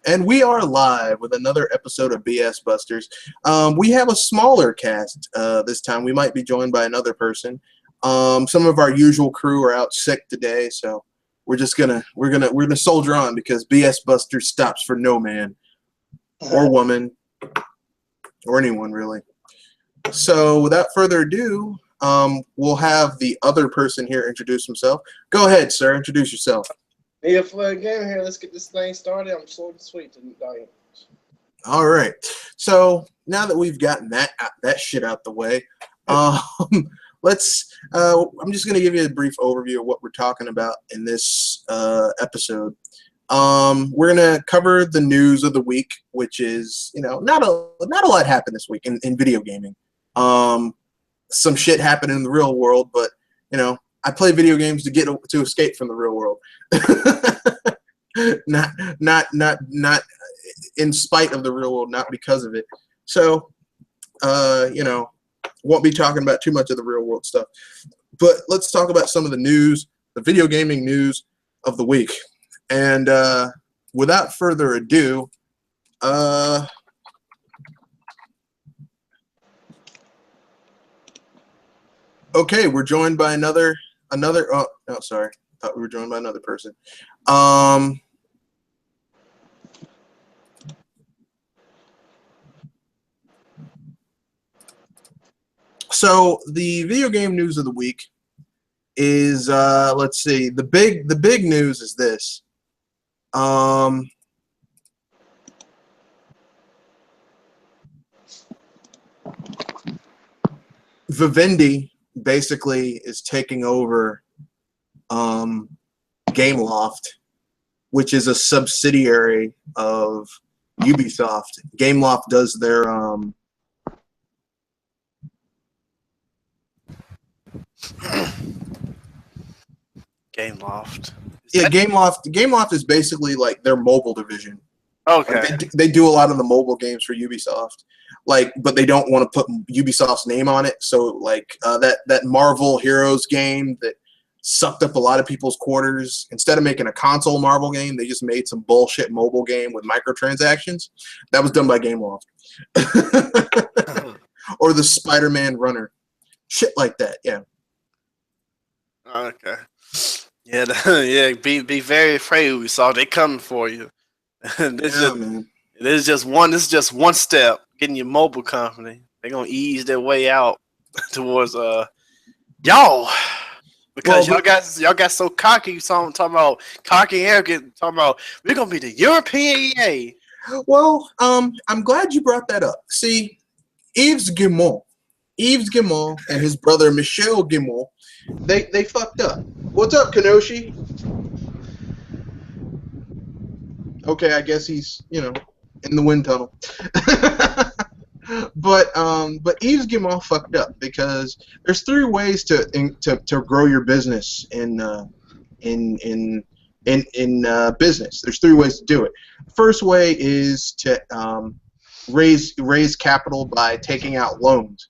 And we are live with another episode of BS Busters. We have a smaller cast this time. We might be joined by another person. Some of our usual crew are out sick today, so we're gonna soldier on because BS Busters stops for no man or woman or anyone really. So without further ado, we'll have the other person here introduce himself. Go ahead, sir. Introduce yourself. Yeah, for again here, let's get this thing started. I'm short and sweet tonight. All right. So now that we've gotten that shit out the way, let's. I'm just gonna give you a brief overview of what we're talking about in this episode. We're gonna cover the news of the week, which is not a lot happened this week in video gaming. Some shit happened in the real world, but I play video games to escape from the real world. not in spite of the real world, not because of it. So, won't be talking about too much of the real world stuff. But let's talk about some of the news, the video gaming news of the week. And without further ado, okay, we're joined by another. Oh, no, sorry. Thought we were joined by another person. So the video game news of the week is let's see. The big news is this. Vivendi basically is taking over Gameloft, which is a subsidiary of Ubisoft. Gameloft does their Gameloft. Gameloft is basically like their mobile division. Okay. Like they do a lot of the mobile games for Ubisoft, but they don't want to put Ubisoft's name on it. So like that Marvel Heroes game that sucked up a lot of people's quarters. Instead of making a console Marvel game, they just made some bullshit mobile game with microtransactions. That was done by Gameloft. Or the Spider-Man Runner, shit like that. Yeah. Okay. Yeah. Yeah. Be very afraid. Ubisoft. They coming for you. This is just one step getting your mobile company. They're gonna ease their way out towards y'all because y'all got so cocky. Talking about cocky and arrogant. Talking about we're gonna be the European EA. Well, I'm glad you brought that up. See, Yves Guillemot and his brother Michel Guillemot, they fucked up. What's up, Kenoshi? Okay, I guess he's in the wind tunnel. But Yves Guillemot fucked up because there's three ways to grow your business in business. There's three ways to do it. First way is to raise capital by taking out loans.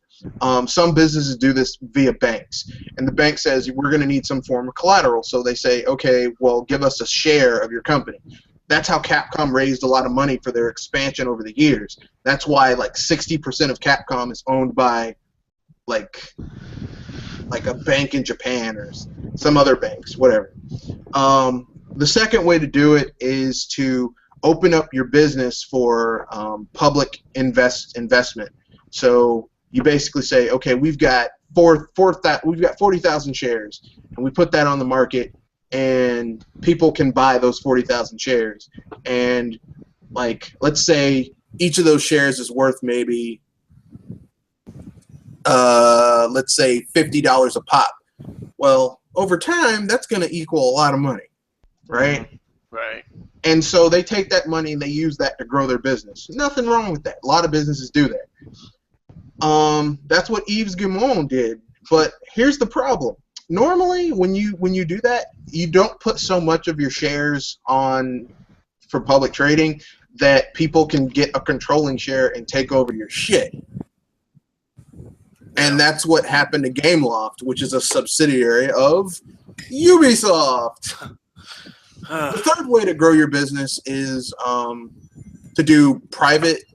Some businesses do this via banks, and the bank says we're going to need some form of collateral. So they say, okay, well, give us a share of your company. That's how Capcom raised a lot of money for their expansion over the years. That's why like 60% of Capcom is owned by like a bank in Japan or some other banks, whatever. The second way to do it is to open up your business for public investment. So you basically say, okay, we've got 40,000 shares, and we put that on the market, and people can buy those 40,000 shares. And like, let's say each of those shares is worth maybe, let's say $50 a pop. Well, over time, that's going to equal a lot of money, right? Right. And so they take that money and they use that to grow their business. Nothing wrong with that. A lot of businesses do that. That's what Yves Guillemot did. But here's the problem. Normally, when you do that, you don't put so much of your shares on for public trading that people can get a controlling share and take over your shit. And that's what happened to Gameloft, which is a subsidiary of Ubisoft. The third way to grow your business is to do private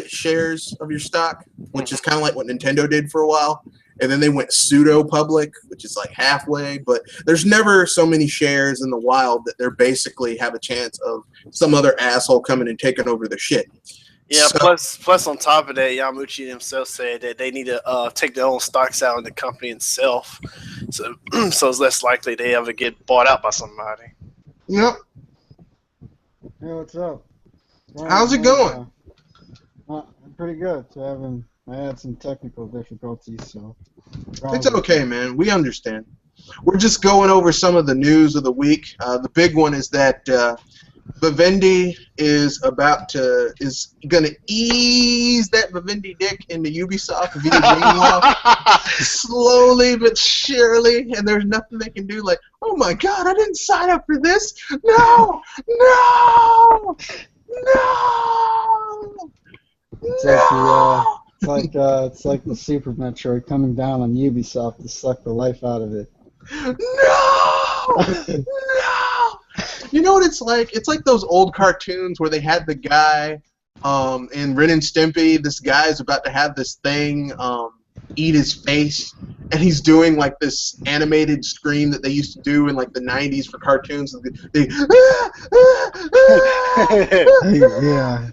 shares of your stock, which is kind of like what Nintendo did for a while. And then they went pseudo public, which is like halfway. But there's never so many shares in the wild that they're basically have a chance of some other asshole coming and taking over the shit. Yeah. So, Plus, on top of that, Yamauchi himself said that they need to take their own stocks out in the company itself, so so it's less likely they ever get bought out by somebody. yep. Hey, what's up? How's it going? I'm pretty good. I had some technical difficulties, so. It's okay, man. We understand. We're just going over some of the news of the week. The big one is that Vivendi is going to ease that Vivendi dick into Ubisoft via game law, slowly but surely, and there's nothing they can do. Like, oh my God, I didn't sign up for this. No, no, no. It's like the Super Metroid coming down on Ubisoft to suck the life out of it. No! No! You know what it's like? It's like those old cartoons where they had the guy in Ren and Stimpy. This guy's about to have this thing eat his face, and he's doing like this animated scream that they used to do in like the 90s for cartoons. Yeah.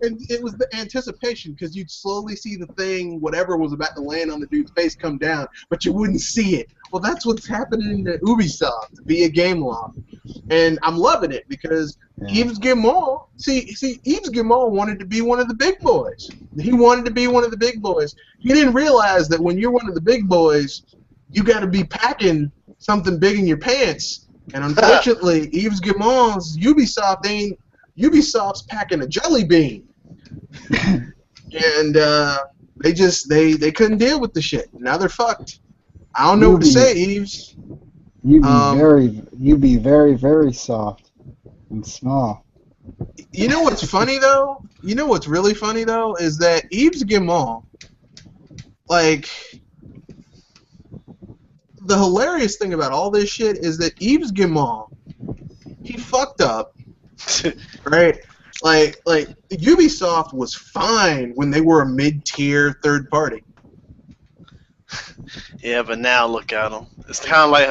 And it was the anticipation, because you'd slowly see the thing, whatever was about to land on the dude's face, come down, but you wouldn't see it. Well, that's what's happening to Ubisoft via game law, and I'm loving it because Yves Guillemot, Yves Guillemot wanted to be one of the big boys. He wanted to be one of the big boys. He didn't realize that when you're one of the big boys, you got to be packing something big in your pants. And unfortunately, Yves Guillemot's Ubisoft's packing a jelly bean, and they couldn't deal with the shit. Now they're fucked. I don't know what to say, Yves. You be very, very soft and small. You know what's funny though? You know what's really funny though is that Yves Guillemot, like, the hilarious thing about all this shit is that Yves Guillemot, he fucked up, right? Like Ubisoft was fine when they were a mid-tier third party. Yeah, but now look at him. It's kind of like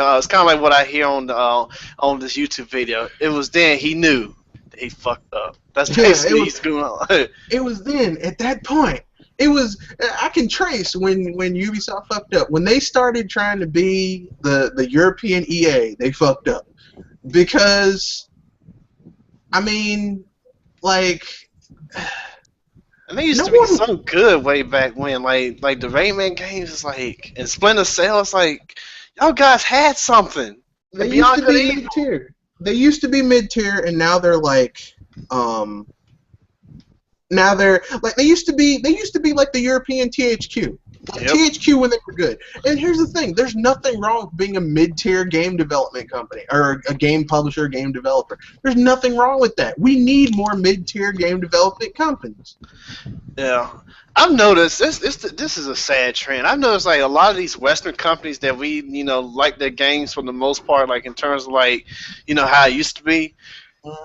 what I hear on this YouTube video. It was then he knew that he fucked up. That's basically what's going on. It was then at that point. It was I can trace when Ubisoft fucked up. When they started trying to be the European EA, they fucked up because I mean, like. And they used to be so good way back when, like the Rayman games, is like, and Splinter Cell, it's like, y'all guys had something. They used to be mid-tier. They used to be mid-tier, and now they're like, now they're like they used to be like the European THQ. Like THQ when they were good. And here's the thing: there's nothing wrong with being a mid-tier game development company or a game publisher, game developer. There's nothing wrong with that. We need more mid-tier game development companies. Yeah, I've noticed this is a sad trend. I've noticed like a lot of these Western companies that we like their games for the most part, like in terms of like how it used to be.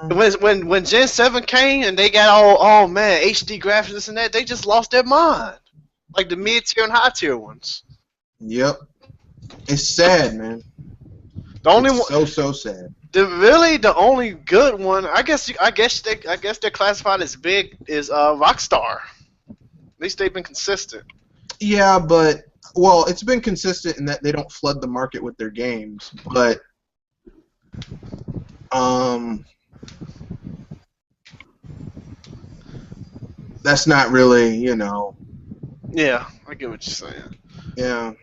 When Gen 7 came and they got all man HD graphics and that, they just lost their mind. Like the mid-tier and high-tier ones. Yep. It's sad, man. The only one so sad. The only good one, I guess they're classified as big, is Rockstar. At least they've been consistent. Yeah, but it's been consistent in that they don't flood the market with their games, but that's not really, Yeah, I get what you're saying. Yeah.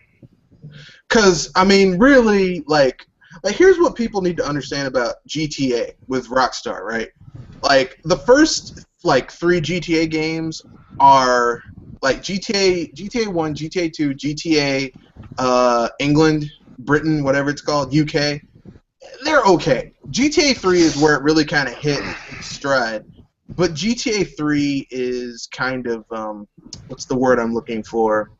Because, I mean, really, like here's what people need to understand about GTA with Rockstar, right? Like, the first, 3 GTA games are, like, GTA 1, GTA 2, GTA England, Britain, whatever it's called, UK. They're okay. GTA 3 is where it really kind of hit its stride. But GTA 3 is kind of, what's the word I'm looking for?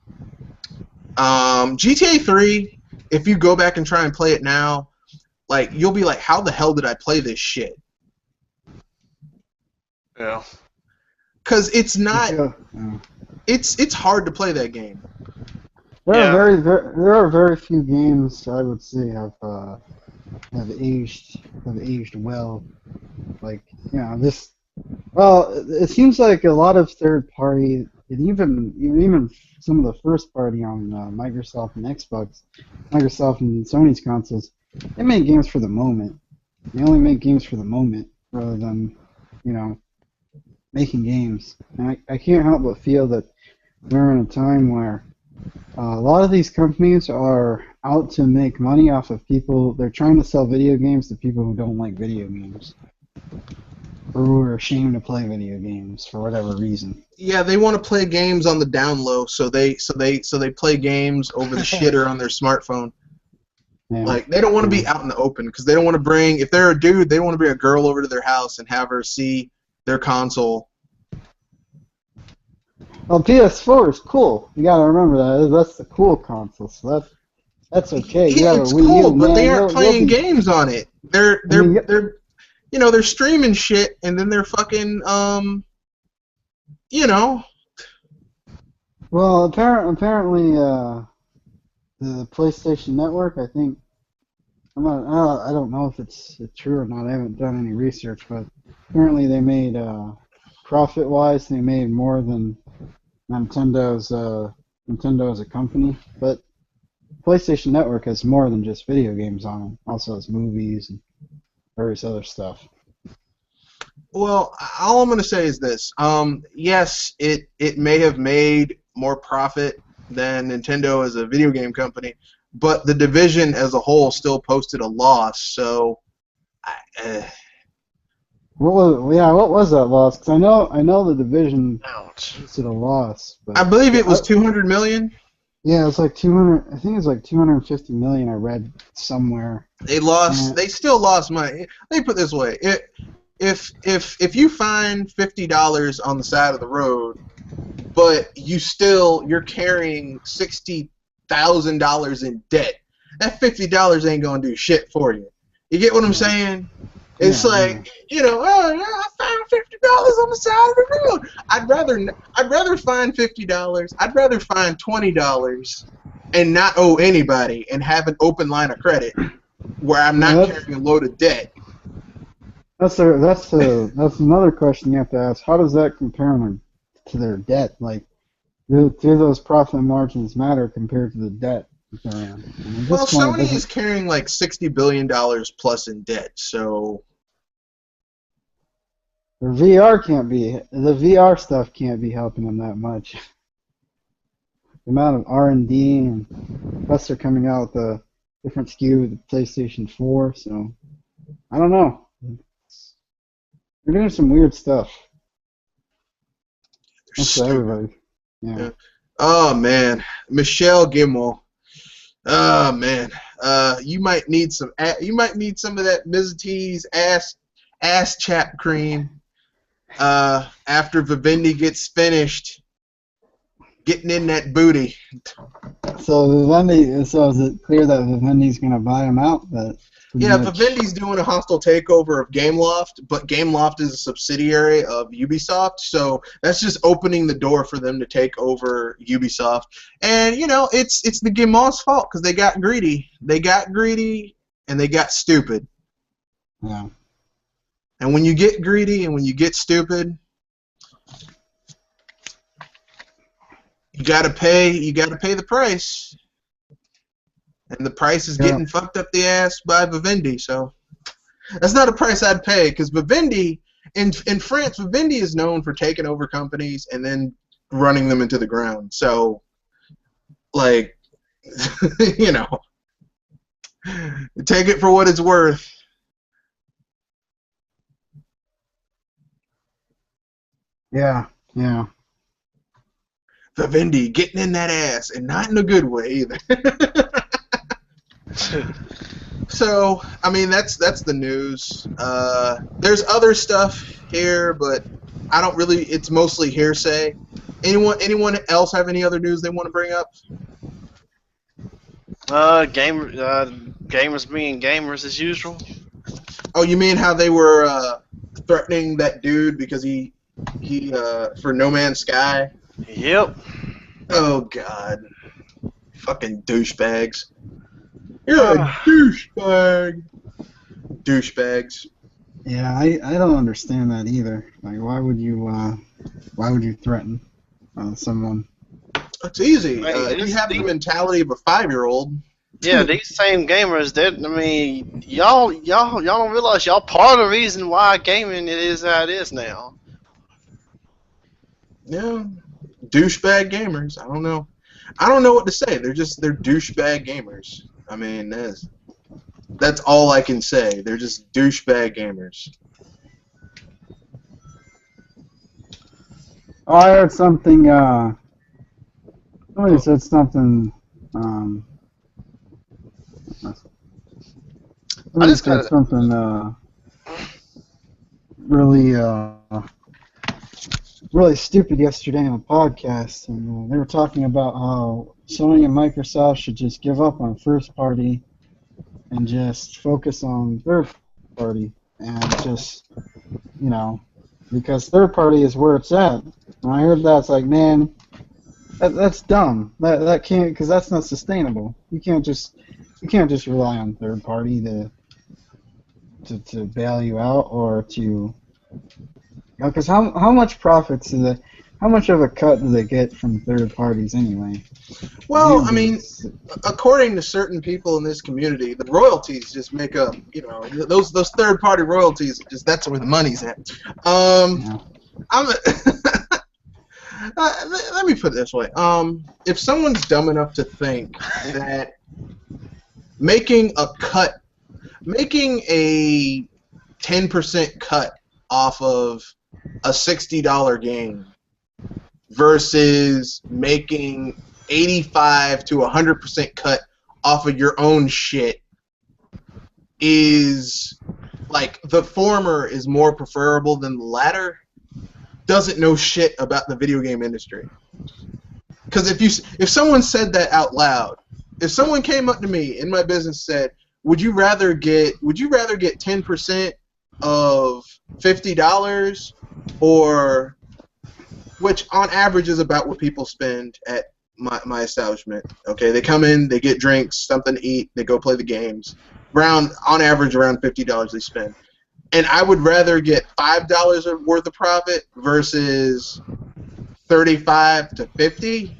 GTA 3, if you go back and try and play it now, Like, you'll be like, how the hell did I play this shit? Yeah. Because it's not. Yeah. It's hard to play that game. There are very few games I would say have aged well. Like, this. Well, it seems like a lot of third party, and even some of the first party on Microsoft and Xbox, Microsoft and Sony's consoles, they make games for the moment. They only make games for the moment rather than, making games. And I can't help but feel that we're in a time where a lot of these companies are out to make money off of people. They're trying to sell video games to people who don't like video games, or who are ashamed to play video games for whatever reason. Yeah, they want to play games on the down low, so they play games over the shitter on their smartphone. Yeah. Like, they don't want to be out in the open because they don't want to bring. If they're a dude, they want to bring a girl over to their house and have her see their console. Well, PS4 is cool. You gotta remember that's the cool console, so that's okay. Yeah, it's cool, but they aren't playing games on it. They're streaming shit, and then they're fucking Well, apparently, the PlayStation Network, I think, I don't know if it's true or not. I haven't done any research, but apparently they made, profit-wise, they made more than Nintendo as a company. But PlayStation Network has more than just video games on it. Also has movies and various other stuff. Well, all I'm going to say is this. Yes, it may have made more profit than Nintendo as a video game company, but the division as a whole still posted a loss. So, What was that loss? Because I know the division posted a loss. But I believe it was $200 million. Yeah, it's like 200. I think it's like 250 million. I read somewhere. They lost. They still lost money. Let me put it this way: if you find $50 on the side of the road, but you're carrying $60,000 in debt, that $50 ain't gonna do shit for you. You get what I'm saying? It's I found $50 on the side of the road. I'd rather find $50. I'd rather find $20 and not owe anybody and have an open line of credit where I'm not carrying a load of debt. That's another question you have to ask. How does that compare to their debt? Like, do those profit margins matter compared to the debt that they're in? Well, Sony is carrying like $60 billion plus in debt, so the VR stuff can't be helping them that much. The amount of R&D and plus they're coming out with a different SKU with the PlayStation 4, so I don't know. They're doing some weird stuff. That's for everybody. Yeah. Oh man, Michelle Gimmel. Oh man, you might need some of that Ms. T's ass chap cream after Vivendi gets finished getting in that booty. So is it clear that Vivendi's gonna buy him out? Yeah, Vivendi's doing a hostile takeover of Gameloft, but Gameloft is a subsidiary of Ubisoft, so that's just opening the door for them to take over Ubisoft. And it's the Guillemot's fault because they got greedy. They got greedy and they got stupid. Yeah. And when you get greedy and when you get stupid, you gotta pay the price. And the price is getting fucked up the ass by Vivendi, so that's not a price I'd pay, because Vivendi, in France, Vivendi is known for taking over companies and then running them into the ground. So, like, take it for what it's worth. Yeah. Vivendi getting in that ass, and not in a good way either. So, I mean, that's the news. There's other stuff here, but I don't really. It's mostly hearsay. Anyone else have any other news they want to bring up? gamers being gamers as usual. Oh, you mean how they were threatening that dude because he for No Man's Sky? Yep. Oh God, fucking douchebags! You're a douchebag. Douchebags. Yeah, I don't understand that either. Like, why would you threaten someone? It's easy. Right, If you it's have the deep. mentality of a 5-year-old. Yeah, these same gamers. That I mean, y'all don't realize y'all part of the reason why gaming it is how it is now. Yeah, douchebag gamers. I don't know. I don't know what to say. They're douchebag gamers. I mean, that's all I can say. They're just douchebag gamers. Oh, I heard something. Somebody said something. Somebody just said gotta- something really really stupid yesterday on a podcast, and they were talking about how Sony and Microsoft should just give up on first party and just focus on third party, and just, you know, because third party is where it's at. And I heard that, it's like, man, that's dumb. That can't, because that's not sustainable. You can't just rely on third party to bail you out, or to, because how much profits do they, how much of a cut do they get from third parties anyway? Well, I mean, according to certain people in this community, the royalties just make up. You know, those third-party royalties. Just that's where the money's at. Yeah. Let me put it this way. If someone's dumb enough to think that making a 10% cut off of a $60 game versus making 85 to 100% cut off of your own shit is like the former is more preferable than the latter, doesn't know shit about the video game industry. Because if someone said that out loud, if someone came up to me in my business and said, would you rather get 10% of $50, or, which on average is about what people spend at my establishment. Okay, they come in, they get drinks, something to eat, they go play the games. On average, around $50 they spend. And I would rather get $5 worth of profit versus 35 to 50.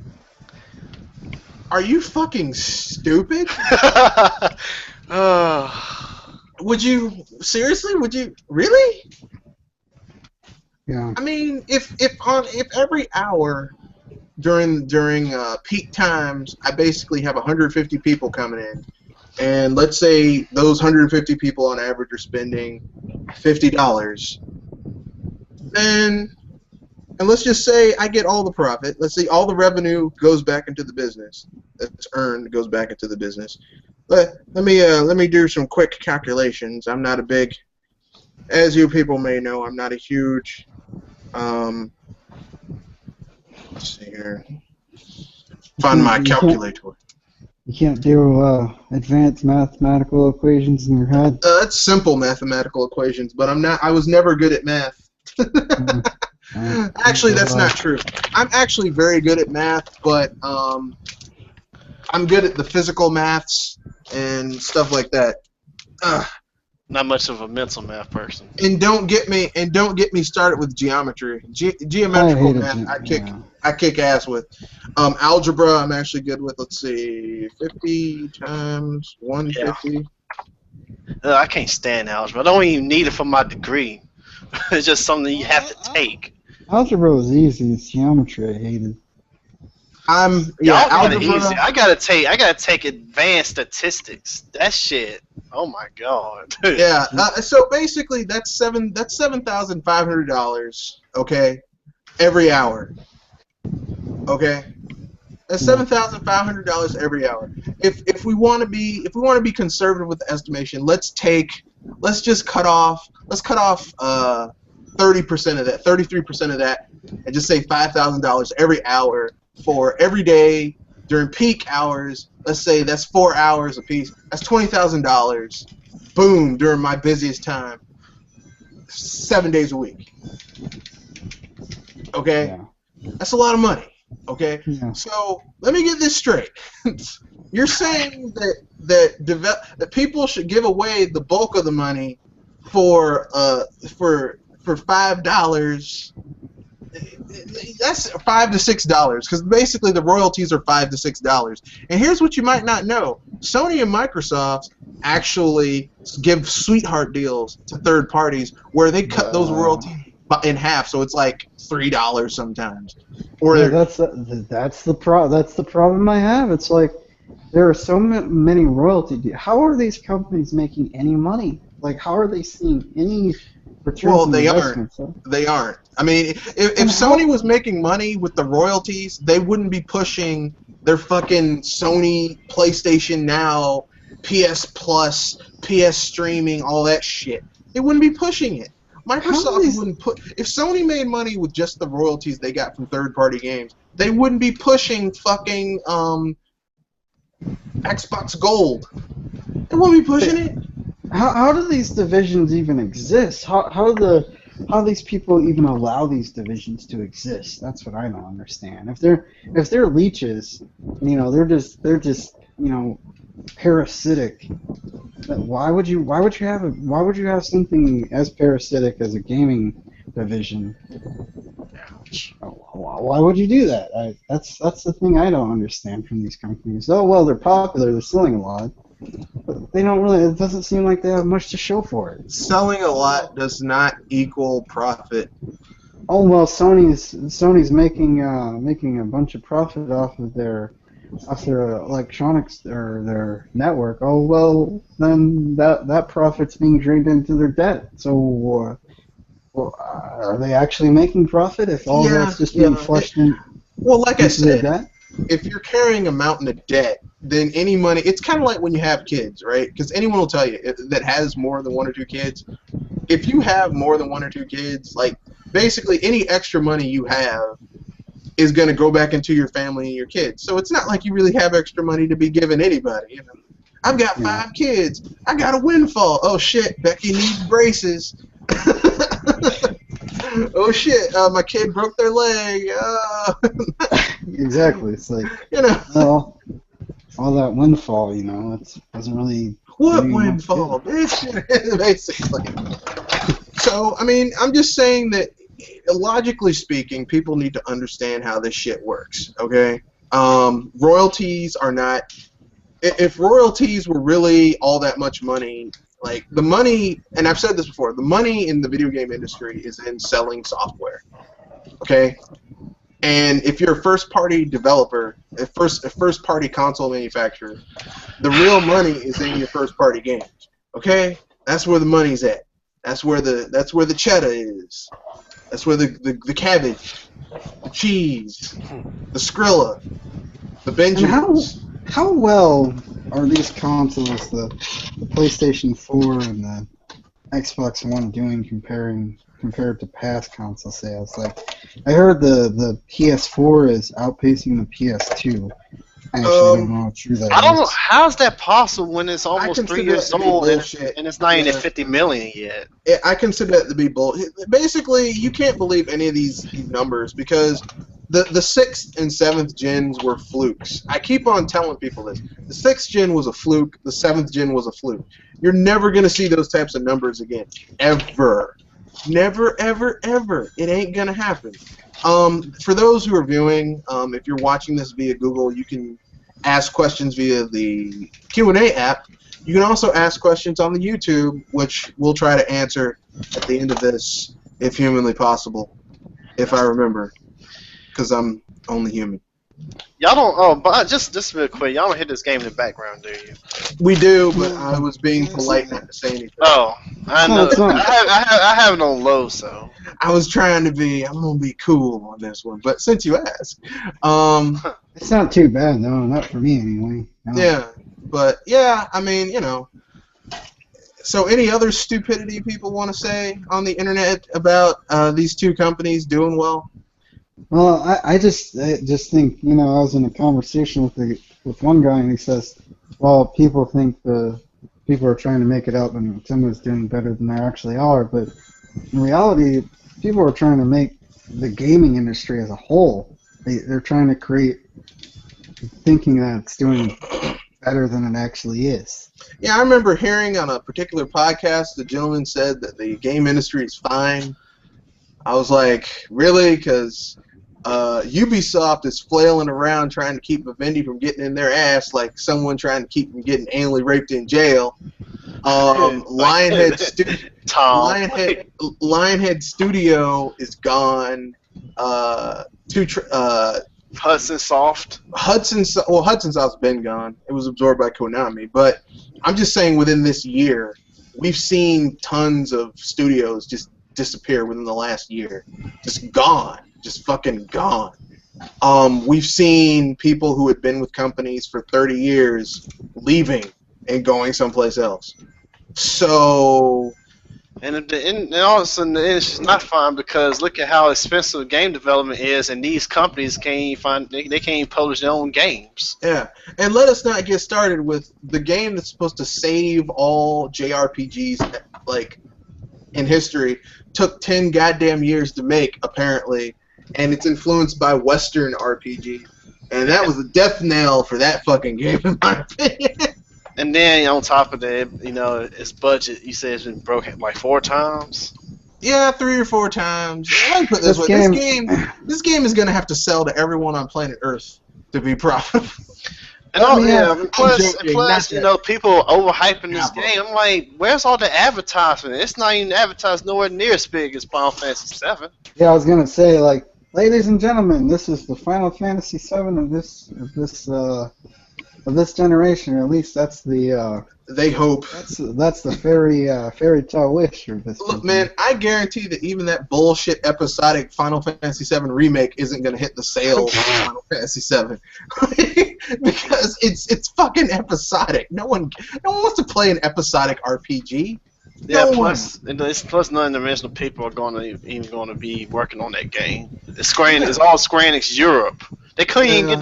Are you fucking stupid? Would you seriously? Would you really? Yeah. I mean, if every hour during peak times, I basically have 150 people coming in, and let's say those 150 people on average are spending $50, and let's just say I get all the profit. Let's say all the revenue goes back into the business. That's earned goes back into the business. Let me do some quick calculations. I'm not a big, as you people may know, I'm not a huge. Let's see here. Find my calculator. You can't do advanced mathematical equations in your head. That's simple mathematical equations, but I was never good at math. Actually, that's not true. I'm actually very good at math, but I'm good at the physical maths and stuff like that. Not much of a mental math person. And don't get me started with geometry. Geometrical math, I kick ass with. Algebra, I'm actually good with. Let's see, 50 times 150. I can't stand algebra. I don't even need it for my degree. It's just something you have to take. Algebra was easy. It's geometry I hated. Algebra. Easy. I gotta take advanced statistics. That shit. Oh my god. Yeah. So basically, that's $7,500. Okay, every hour. Okay, that's $7,500 every hour. If we want to be conservative with the estimation, let's just cut off 30% of that, 33% of that, and just say $5,000 every hour for every day during peak hours, let's say that's 4 hours a piece. That's $20,000. Boom, during my busiest time, 7 days a week. Okay, Yeah. that's a lot of money. Okay, Yeah. so let me get this straight. You're saying that people should give away the bulk of the money for $5. That's $5 to $6 because basically the royalties are $5 to $6. And here's what you might not know: Sony and Microsoft actually give sweetheart deals to third parties where they cut those royalties in half, so it's like $3 sometimes. Or Yeah, that's the problem I have. It's like there are so many royalty deals. How are these companies making any money? Like, how are they seeing any return well, on they investment? aren't. They aren't. I mean, if Sony was making money with the royalties, they wouldn't be pushing their fucking Sony PlayStation Now, PS Plus, PS streaming, all that shit. They wouldn't be pushing it. Microsoft wouldn't put. If Sony made money with just the royalties they got from third-party games, they wouldn't be pushing fucking Xbox Gold. They wouldn't be pushing it. How do these divisions even exist? How these people even allow these divisions to exist? That's what I don't understand. If they're leeches, they're just parasitic. Why would you have something as parasitic as a gaming division? Why would you do that? That's the thing I don't understand from these companies. Oh well, they're popular, they're selling a lot. But they don't really. It doesn't seem like they have much to show for it. Selling a lot does not equal profit. Oh well, Sony's making a bunch of profit off their electronics or their network. Oh well, then that profit's being drained into their debt. So, are they actually making profit if all that's just being flushed in? Well, like I into their said, debt? if you're carrying a mountain of debt, then any money, it's kind of like when you have kids, right? Because anyone will tell you that has more than one or two kids. If you have more than one or two kids, like basically any extra money you have is going to go back into your family and your kids. So it's not like you really have extra money to be giving anybody. I've got 5 kids. I got a windfall. Oh shit, Becky needs braces. Oh shit, my kid broke their leg. Exactly. It's like all that windfall, it doesn't really. What windfall, bitch? Basically. So, I mean, I'm just saying that, logically speaking, people need to understand how this shit works, okay? Royalties are not... If royalties were really all that much money, like, the money... And I've said this before, the money in the video game industry is in selling software, okay? And if you're a first-party developer, a first-party console manufacturer, the real money is in your first-party games. Okay, that's where the money's at. That's where the cheddar is. That's where the cabbage, the cheese, the Skrilla, the Benjamins. How well are these consoles, the PlayStation 4 and the Xbox One, doing compared to past console sales? Like, I heard the PS4 is outpacing the PS2. I actually don't know how true that is. I don't know. How's that possible when it's almost 3 years old and it's not even 50 million yet? I consider that to be bullshit. Basically, you can't believe any of these numbers because the 6th and 7th gens were flukes. I keep on telling people this. The 6th gen was a fluke. The 7th gen was a fluke. You're never going to see those types of numbers again. Ever. Never, ever, ever. It ain't going to happen. For those who are viewing, if you're watching this via Google, you can ask questions via the Q&A app. You can also ask questions on the YouTube, which we'll try to answer at the end of this, if humanly possible, if I remember, because I'm only human. Y'all don't. Oh, but just real quick, y'all don't hit this game in the background, do you? We do, but I was being polite not to say anything. Oh, I know. I have it on low, so. I was trying to be. I'm gonna be cool on this one, but since you asked, it's not too bad, no, not for me anyway. No. Yeah, but yeah, I mean, So, any other stupidity people want to say on the internet about these two companies doing well? Well, I just think, I was in a conversation with one guy, and he says, well, people think the people are trying to make it out and someone's doing better than they actually are, but in reality, people are trying to make the gaming industry as a whole. They're trying to create thinking that it's doing better than it actually is. Yeah, I remember hearing on a particular podcast the gentleman said that the game industry is fine. I was like, really? Because Ubisoft is flailing around trying to keep Vivendi from getting in their ass like someone trying to keep them getting anally raped in jail. Lionhead Studio is gone. Hudson Soft. Hudson Soft's been gone. It was absorbed by Konami. But I'm just saying within this year, we've seen tons of studios just disappear within the last year. Just gone. Just fucking gone. We've seen people who had been with companies for 30 years leaving and going someplace else. So... And all of a sudden, it's not fun because look at how expensive game development is, and these companies can't even publish their own games. Yeah, and let us not get started with the game that's supposed to save all JRPGs, like in history, took 10 goddamn years to make apparently, and it's influenced by Western RPG, and that was a death knell for that fucking game in my opinion. And then on top of that, its budget, you said it's been broken like 4 times. Yeah, 3 or 4 times. Let me put it this way: this game is gonna have to sell to everyone on planet Earth to be profitable. And plus, people overhyping this game. I'm like, where's all the advertisement? It's not even advertised nowhere near as big as Final Fantasy VII. Yeah, I was gonna say, like, ladies and gentlemen, this is the Final Fantasy VII of this generation, or at least that's the they hope that's the fairy tale wish of this. Look, man, I guarantee that even that bullshit episodic Final Fantasy VII remake isn't gonna hit the sales of Final Fantasy VII because it's fucking episodic. No one wants to play an episodic RPG. Yeah, plus none of the original people are even going to be working on that game. It's all Square Enix Europe. They couldn't even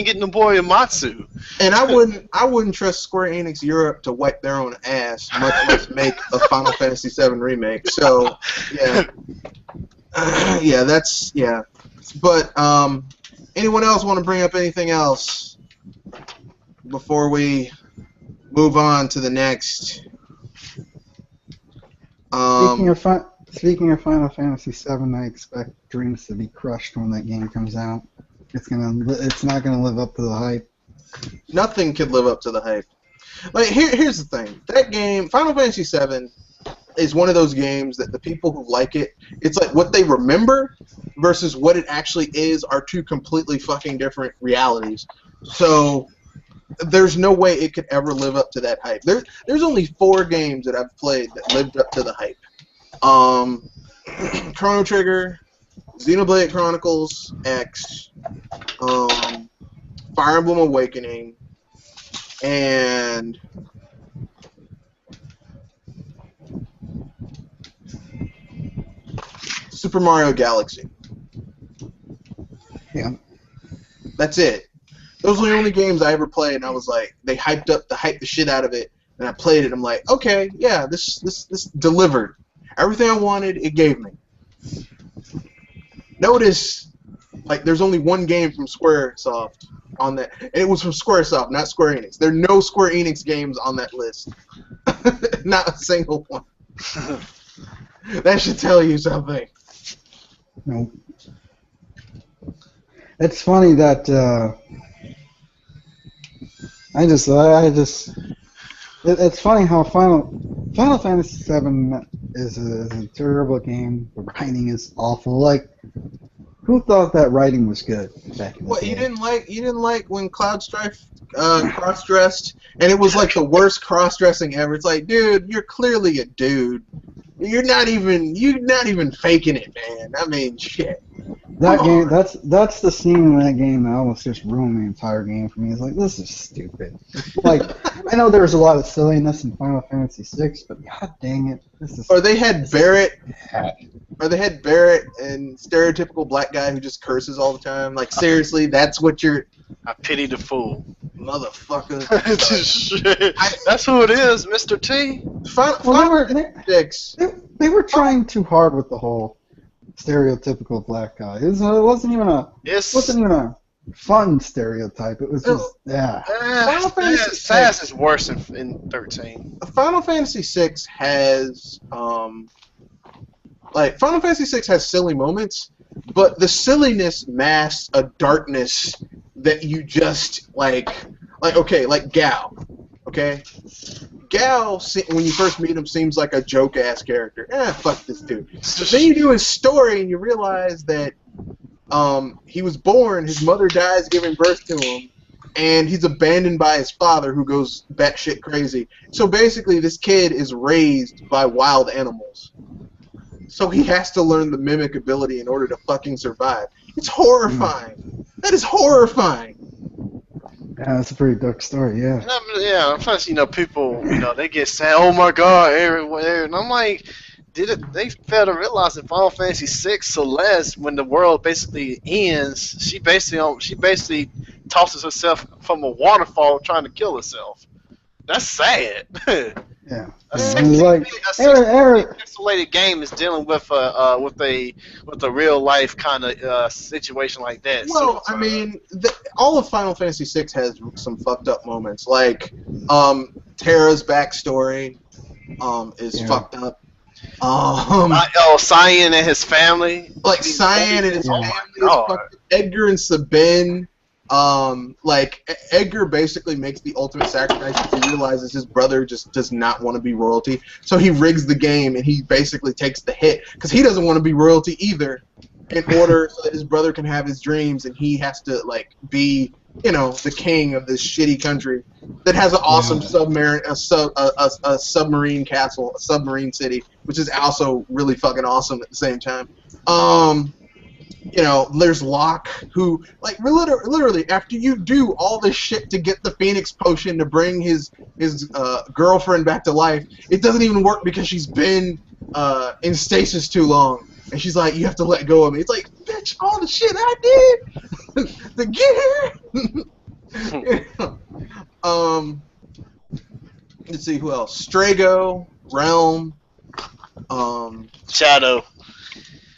get the boy Matsu. And I wouldn't trust Square Enix Europe to wipe their own ass, much less make a Final Fantasy VII remake. So yeah, yeah. But anyone else want to bring up anything else before we move on to the next? Speaking of Final Fantasy VII, I expect dreams to be crushed when that game comes out. It's not gonna live up to the hype. Nothing could live up to the hype. Like here's the thing: that game, Final Fantasy VII, is one of those games that the people who like it, it's like what they remember versus what it actually is are two completely fucking different realities. So there's no way it could ever live up to that hype. There's only 4 games that I've played that lived up to the hype. Chrono Trigger, Xenoblade Chronicles X, Fire Emblem Awakening, and Super Mario Galaxy. Yeah. That's it. Those were the only games I ever played, and I was like, they hyped the shit out of it, and I played it. I'm like, okay, yeah, this delivered. Everything I wanted, it gave me. Notice, like, there's only one game from Squaresoft on that, and it was from Squaresoft, not Square Enix. There are no Square Enix games on that list. Not a single one. That should tell you something. Nope. It's funny that it's funny how Final Fantasy VII is a terrible game. The writing is awful. Like, who thought that writing was good back in the day? You didn't like when Cloud Strife cross-dressed, and it was like the worst cross-dressing ever. It's like, dude, you're clearly a dude. You're not even faking it, man. I mean, shit. That game, that's the scene in that game that almost just ruined the entire game for me. It's like, this is stupid. Like, I know there was a lot of silliness in Final Fantasy VI, but god dang it, this is. Or they had Barrett, and stereotypical black guy who just curses all the time. Like, seriously, that's what you're. I pity the fool. Motherfucker. That's who it is, Mr. T. They were trying too hard with the whole stereotypical black guy. It wasn't even a fun stereotype. It was just Final Fantasy Sass is worse in 13. Final Fantasy VI has Final Fantasy VI has silly moments, but the silliness masks a darkness that you just like Gao. Okay, Gao, when you first meet him, seems like a joke-ass character. Fuck this dude. But then you do his story and you realize that he was born, his mother dies giving birth to him, and he's abandoned by his father who goes batshit crazy. So basically this kid is raised by wild animals. So he has to learn the mimic ability in order to fucking survive. It's horrifying. That is horrifying. Yeah, that's a pretty dark story, yeah. Plus, people, they get sad, oh my god, everywhere, and I'm like, they fail to realize in Final Fantasy VI, Celeste, when the world basically ends, she basically tosses herself from a waterfall trying to kill herself. That's sad. Yeah. A pixelated game is dealing with a real life kind of situation like that. Well, I mean, all of Final Fantasy VI has some fucked up moments. Like, Terra's backstory is fucked up. Cyan and his family. Like Cyan and his family is fucked up. Edgar and Sabine. Edgar basically makes the ultimate sacrifice because he realizes his brother just does not want to be royalty. So he rigs the game and he basically takes the hit because he doesn't want to be royalty either, in order so that his brother can have his dreams and he has to be the king of this shitty country that has an awesome submarine castle, a submarine city, which is also really fucking awesome at the same time. There's Locke, who, literally, after you do all this shit to get the Phoenix Potion to bring his girlfriend back to life, it doesn't even work because she's been in stasis too long. And she's like, you have to let go of me. It's like, bitch, all the shit I did to get here. Let's see, who else? Strago, Realm, Shadow.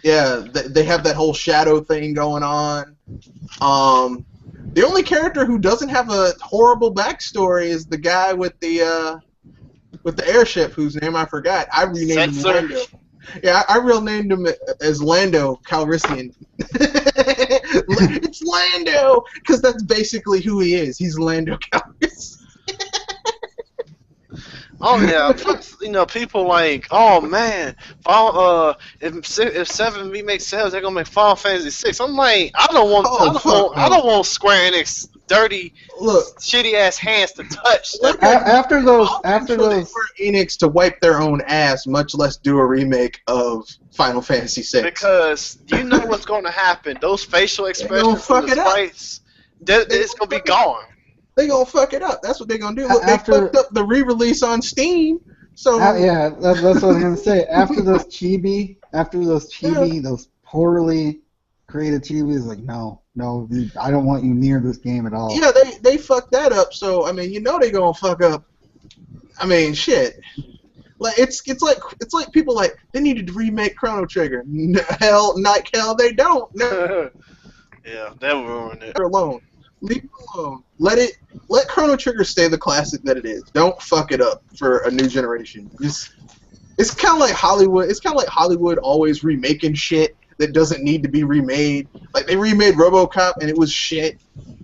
Yeah, they have that whole shadow thing going on. The only character who doesn't have a horrible backstory is the guy with the airship, whose name I forgot. I renamed him Lando. Yeah, I renamed him as Lando Calrissian. It's Lando, because that's basically who he is. He's Lando Calrissian. Oh yeah, people like, oh man, if 7 remakes sales, they're gonna make Final Fantasy 6. I'm like, I don't want Square Enix dirty, shitty ass hands to touch. After those Square Enix to wipe their own ass, much less do a remake of Final Fantasy 6. Because you know what's gonna happen. Those facial expressions from the fights, it's gonna be gone. They gonna fuck it up. That's what they gonna do. Look, they fucked up the re-release on Steam. So that's what I was gonna say. After those those poorly created chibis, like no, I don't want you near this game at all. Yeah, they fucked that up. So I mean, they gonna fuck up. I mean, shit. Like it's like people like they needed to remake Chrono Trigger. Hell, they don't. No. Yeah, that would ruin it. Alone. Leave it alone. Let Chrono Trigger stay the classic that it is. Don't fuck it up for a new generation. It's kind of like Hollywood. It's kind of like Hollywood always remaking shit that doesn't need to be remade. Like they remade RoboCop and it was shit.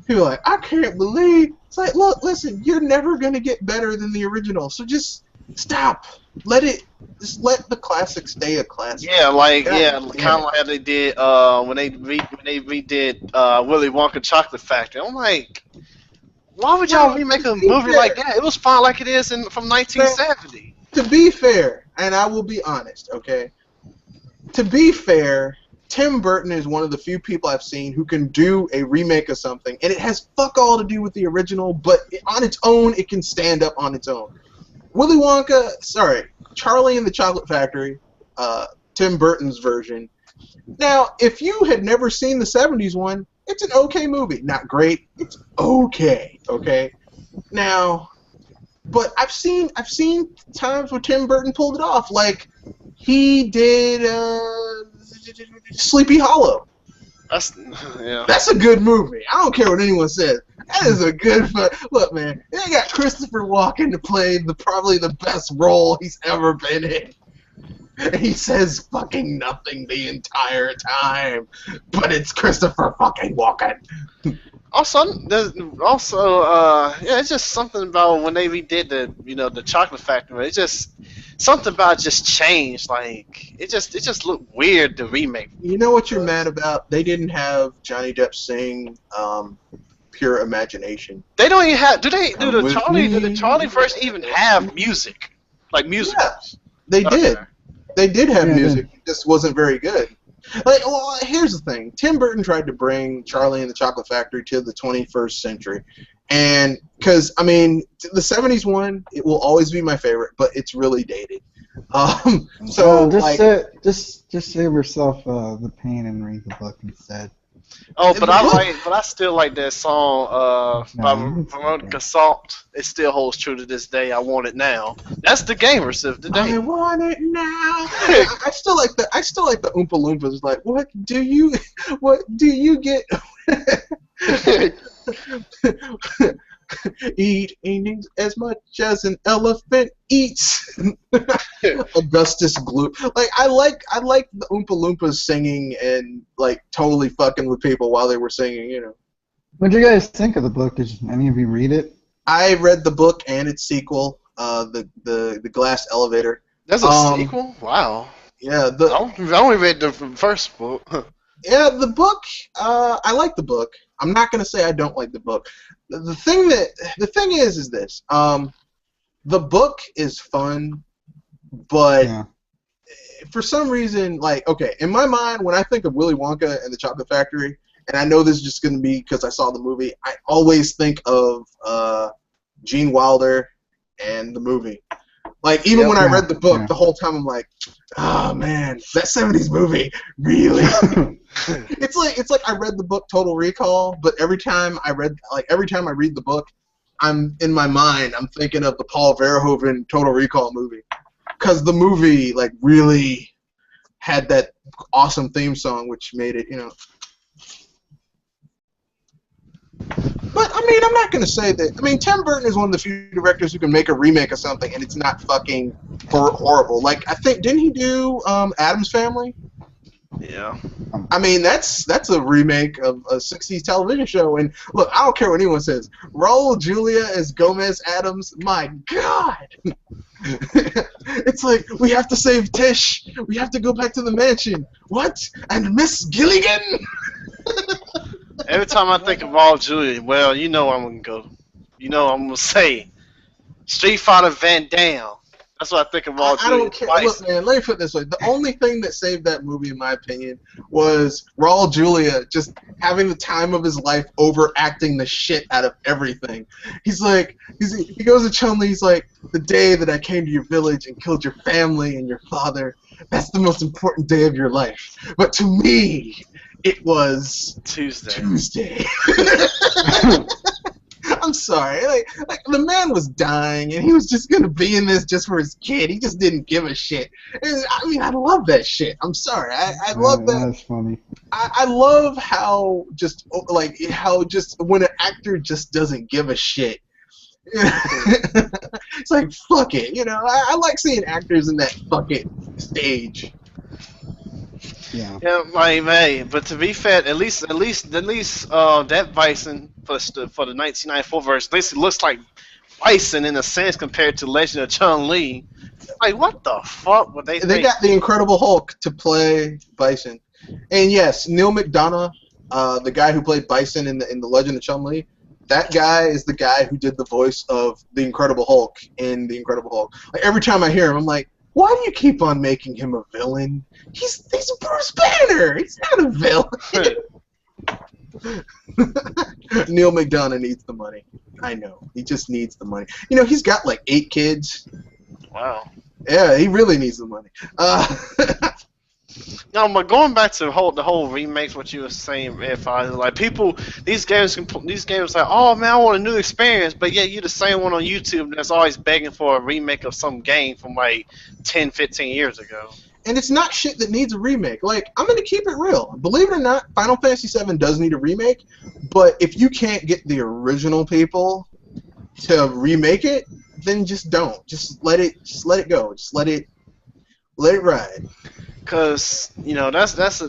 People are like, I can't believe. It's like, look, listen, you're never gonna get better than the original. So just stop. Just let the classic stay a classic. Yeah, kind of like how they did when they redid Willy Wonka Chocolate Factory. I'm like, why would y'all remake a movie like that? It was fine like it is from 1970. To be fair, and I will be honest, okay? To be fair, Tim Burton is one of the few people I've seen who can do a remake of something, and it has fuck all to do with the original, but on its own, it can stand up on its own. Charlie and the Chocolate Factory, Tim Burton's version. Now, if you had never seen the 70s one, it's an okay movie. Not great, it's okay, okay? Now, but I've seen times where Tim Burton pulled it off, like he did Sleepy Hollow. That's a good movie. I don't care what anyone says. That is a good. Look, man, they got Christopher Walken to play probably the best role he's ever been in. And he says fucking nothing the entire time, but it's Christopher fucking Walken. Also, it's just something about when they redid the Chocolate Factory. It's just something about it just changed. Like it just looked weird to remake. You know what you're mad about? They didn't have Johnny Depp sing "Pure Imagination." They don't even have. Did the Charlie verse even have music? Like music? Yeah, they did. They did have music. It just wasn't very good. Like, well, here's the thing. Tim Burton tried to bring Charlie and the Chocolate Factory to the 21st century. And, because, I mean, the 70s one, it will always be my favorite, but it's really dated. Just save yourself the pain and read the book instead. Oh, but I still like that song by Veronica Salt. It still holds true to this day. I want it now. That's the gamers of the day. I want it now. I still like the Oompa Loompas. Like, what do you get? Eating as much as an elephant eats. Augustus Gloop. Like I like the Oompa Loompas singing and like totally fucking with people while they were singing, you know. What do you guys think of the book? Did any of you read it? I read the book and its sequel, the Glass Elevator. There's a sequel? Wow. Yeah, I only read the first book. Yeah, the book. I like the book. I'm not gonna say I don't like the book. The thing is this. The book is fun, but for some reason, like, okay, in my mind, when I think of Willy Wonka and the Chocolate Factory, and I know this is just gonna be because I saw the movie, I always think of Gene Wilder and the movie. Like, even when I read the book, the whole time I'm like, oh man, that 70s movie, really? It's like I read the book Total Recall, but every time I read the book, I'm in my mind, I'm thinking of the Paul Verhoeven Total Recall movie. Because the movie, like, really had that awesome theme song, which made it, you know. But, I mean, I'm not going to say that. I mean, Tim Burton is one of the few directors who can make a remake of something and it's not fucking horrible. Like, I think, didn't he do Addams Family? Yeah. I mean, that's a remake of a 60s television show. And, look, I don't care what anyone says. Raul Julia as Gomez Addams, my God. It's like, we have to save Tish. We have to go back to the mansion. What? And Miss Gilligan? Every time I think of Raul Julia, well, you know I'm going to go. You know I'm going to say Street Fighter Van Damme. That's what I think of Raul Julia. I don't care. Look, man, let me put it this way. The only thing that saved that movie, in my opinion, was Raul Julia just having the time of his life overacting the shit out of everything. He's like, he goes to Chun-Li, he's like, the day that I came to your village and killed your family and your father, that's the most important day of your life. But to me, it was Tuesday. I'm sorry. Like the man was dying, and he was just gonna be in this just for his kid. He just didn't give a shit. And, I mean, I love that shit. I'm sorry. I love that. That's funny. I love how just when an actor just doesn't give a shit. It's like, fuck it. You know, I like seeing actors in that fuck it stage. Yeah. Yeah, like, hey, but to be fair, at least that Bison for the 1994 version, at least it looks like Bison in a sense compared to Legend of Chun-Li. Like, what the fuck would they? They got the Incredible Hulk to play Bison, and yes, Neil McDonough, the guy who played Bison in the Legend of Chun-Li, that guy is the guy who did the voice of the Incredible Hulk in the Incredible Hulk. Like, every time I hear him, I'm like, Why do you keep on making him a villain? He's Bruce Banner. He's not a villain. Neil McDonough needs the money. I know. He just needs the money. You know, he's got like 8 kids. Wow. Yeah, he really needs the money. No, but going back to the whole remakes, what you were saying, if I like people, these games like, oh man, I want a new experience, but yeah, you're the same one on YouTube that's always begging for a remake of some game from like 10, 15 years ago. And it's not shit that needs a remake. Like, I'm gonna keep it real. Believe it or not, Final Fantasy VII does need a remake, but if you can't get the original people to remake it, then just don't. Just let it go. Just let it ride. Cause that's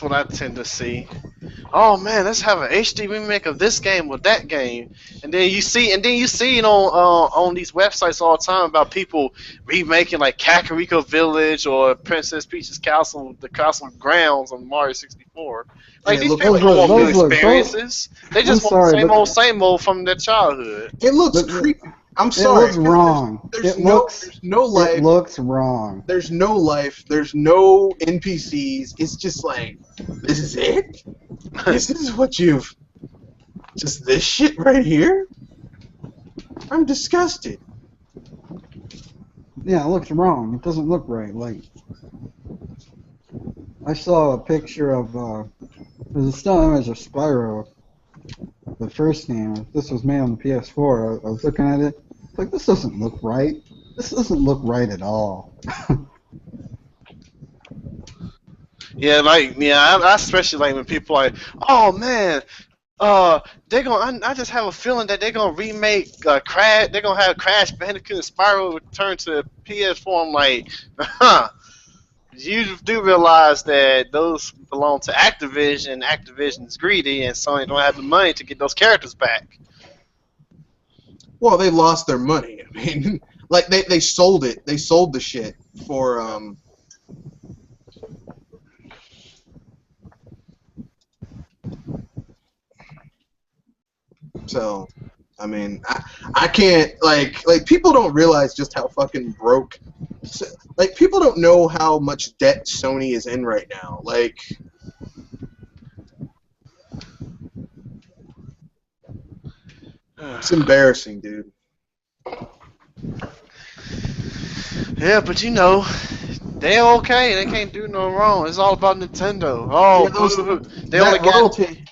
what I tend to see. Oh man, let's have an HD remake of this game or that game, and then you see it on these websites all the time about people remaking like Kakariko Village or Princess Peach's Castle, the Castle Grounds on Mario 64. Like these people don't want new experiences. They just want the same old from their childhood. It looks creepy. I'm sorry. It looks wrong. There's no life. It looks wrong. There's no life. There's no NPCs. It's just like, this is it? This is what you've... Just this shit right here? I'm disgusted. Yeah, it looks wrong. It doesn't look right. Like, I saw a picture of, there's a still image of Spyro, the first game. This was made on the PS4. I was looking at it. Like, this doesn't look right. This doesn't look right at all. I especially like when people are like, oh man, I just have a feeling that they're gonna remake Crash. They're gonna have Crash Bandicoot and Spyro return to PS4. I'm like, you do realize that those belong to Activision, and Activision's greedy, and Sony don't have the money to get those characters back. Well, they lost their money. I mean, like they sold it. They sold the shit for So, I mean, I can't like people don't realize just how fucking broke. Like people don't know how much debt Sony is in right now. Like. It's embarrassing, dude. Yeah, but they're okay. They can't do no wrong. It's all about Nintendo. Oh, yeah,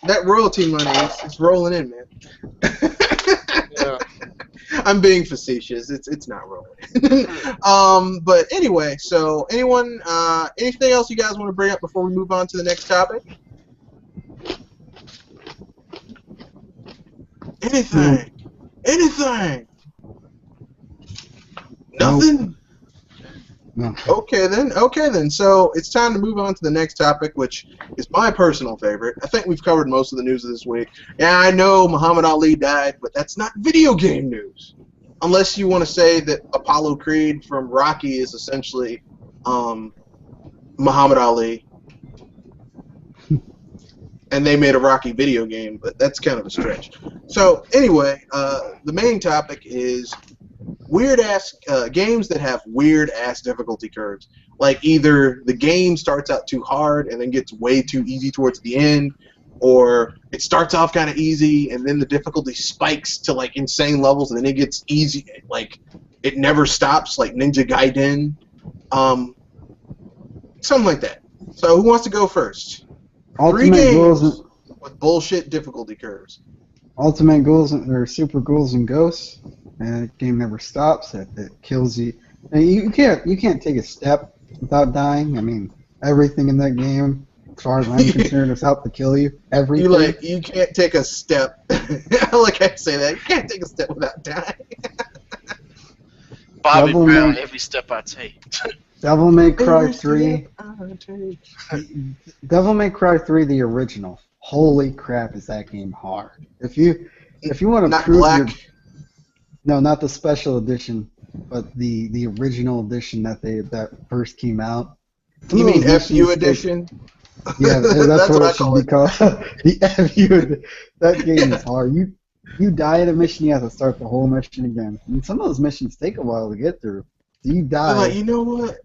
that royalty money is rolling in, man. Yeah. I'm being facetious. It's not rolling in. But anyway, so anything else you guys want to bring up before we move on to the next topic? Anything. Nothing? No. Okay then. So it's time to move on to the next topic, which is my personal favorite. I think we've covered most of the news of this week. Yeah, I know Muhammad Ali died, but that's not video game news. Unless you want to say that Apollo Creed from Rocky is essentially Muhammad Ali. And they made a Rocky video game, but that's kind of a stretch. So anyway, the main topic is weird-ass games that have weird-ass difficulty curves. Like either the game starts out too hard and then gets way too easy towards the end, or it starts off kind of easy and then the difficulty spikes to like insane levels and then it gets easy, like it never stops, like Ninja Gaiden, something like that. So who wants to go first? Ultimate 3 games Ghouls with bullshit difficulty curves. Ultimate Ghouls or Super Ghouls and Ghosts. And that game never stops. It kills you. And you can't take a step without dying. I mean, everything in that game, as far as I'm concerned, is out to kill you. Everything. You can't take a step. Like I say that, you can't take a step without dying. Bobby Brown, every step I take. Devil May Cry 3. Devil May Cry 3, the original. Holy crap, is that game hard? If you want to prove no, not the special edition, but the original edition that first came out. You mean FU edition? Yeah, that's what it should be called. The FU. That game is hard. You die at a mission, you have to start the whole mission again. I mean, some of those missions take a while to get through. You They're like, die. you know what?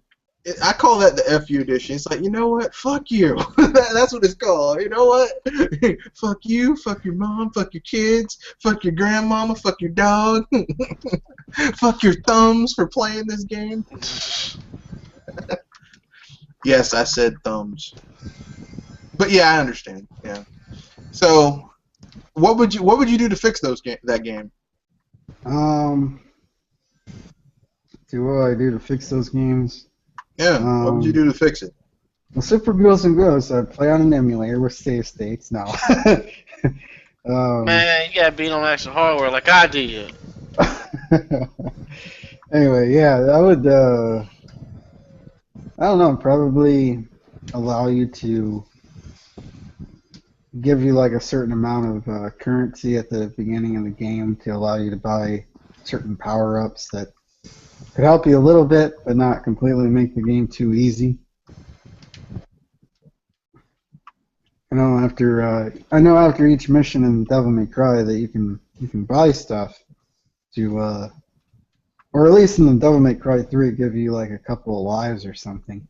I call that the FU edition. It's like, you know what? Fuck you. That's what it's called. You know what? Fuck you. Fuck your mom. Fuck your kids. Fuck your grandmama. Fuck your dog. Fuck your thumbs for playing this game. Yes, I said thumbs. But yeah, I understand. Yeah. So, what would you do to fix that game? See what I do to fix those games. Yeah. What would you do to fix it? Well, Super Ghosts and Ghosts, I'd play on an emulator with save states. No. Man, you gotta beat on actual hardware like I did. Anyway, yeah, I would. I don't know. Probably allow you to give you like a certain amount of currency at the beginning of the game to allow you to buy certain power-ups that could help you a little bit, but not completely make the game too easy. I know after each mission in Devil May Cry that you can buy stuff to or at least in the Devil May Cry 3 give you like a couple of lives or something.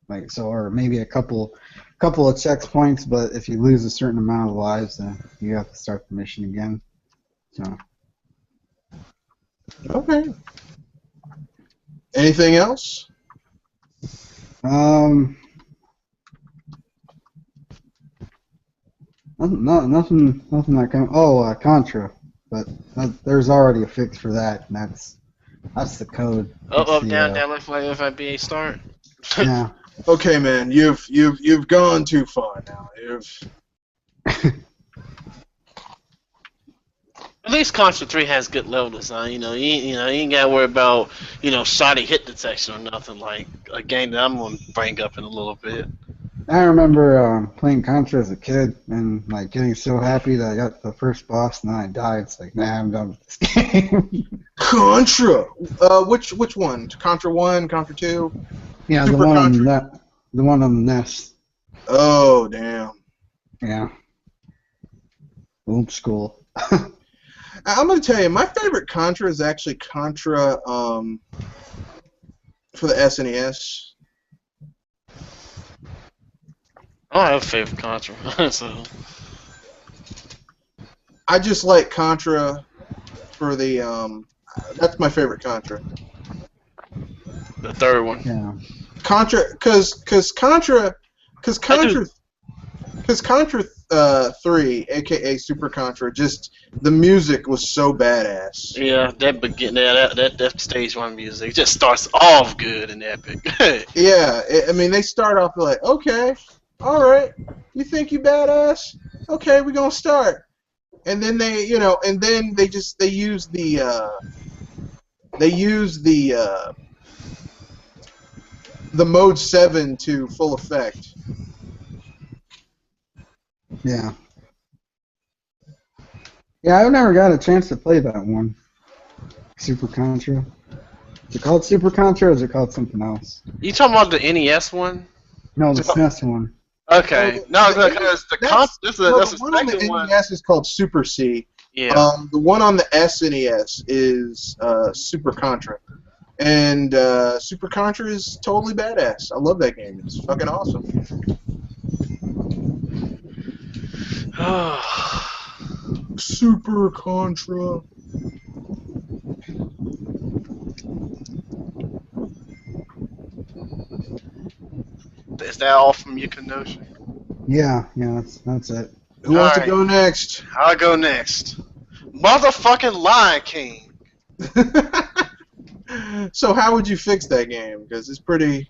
Like so, or maybe a couple of checkpoints, but if you lose a certain amount of lives, then you have to start the mission again. So. Okay. Anything else? Nothing that can. Oh, Contra, but there's already a fix for that, and that's the code. Up, down, left, right, FIBA, start. Yeah. Okay, man, you've gone too far now. At least Contra 3 has good level design. You ain't gotta worry about shoddy hit detection or nothing like a game that I'm gonna bring up in a little bit. I remember playing Contra as a kid and like getting so happy that I got the first boss and then I died. It's like, nah, I'm done with this game. Contra. Which one? Contra 1, Contra 2? Yeah, Super the one Contra? on the NES. Oh, damn. Yeah. Old school. I'm gonna tell you, my favorite Contra is actually Contra for the SNES. I don't have a favorite Contra, so. I just like Contra for the that's my favorite Contra. The third one. Yeah. Contra, cause Contra 3, aka Super Contra, just the music was so badass. Yeah, that stage 1 music just starts off good and epic. Yeah, I mean they start off like, okay, all right, you think you badass? Okay, we're gonna start, and then they use the mode 7 to full effect. Yeah. Yeah, I've never got a chance to play that one. Super Contra. Is it called Super Contra or is it called something else? You talking about the NES one? No, the SNES one. Okay. No, because that's the one on the second one. NES is called Super C. Yeah. The one on the SNES is Super Contra. And Super Contra is totally badass. I love that game. It's fucking awesome. Super Contra. Is that all from Yukinoshi? Yeah, that's it. Who wants to Alright. go next? I'll go next. Motherfucking Lion King. So how would you fix that game? Because it's pretty...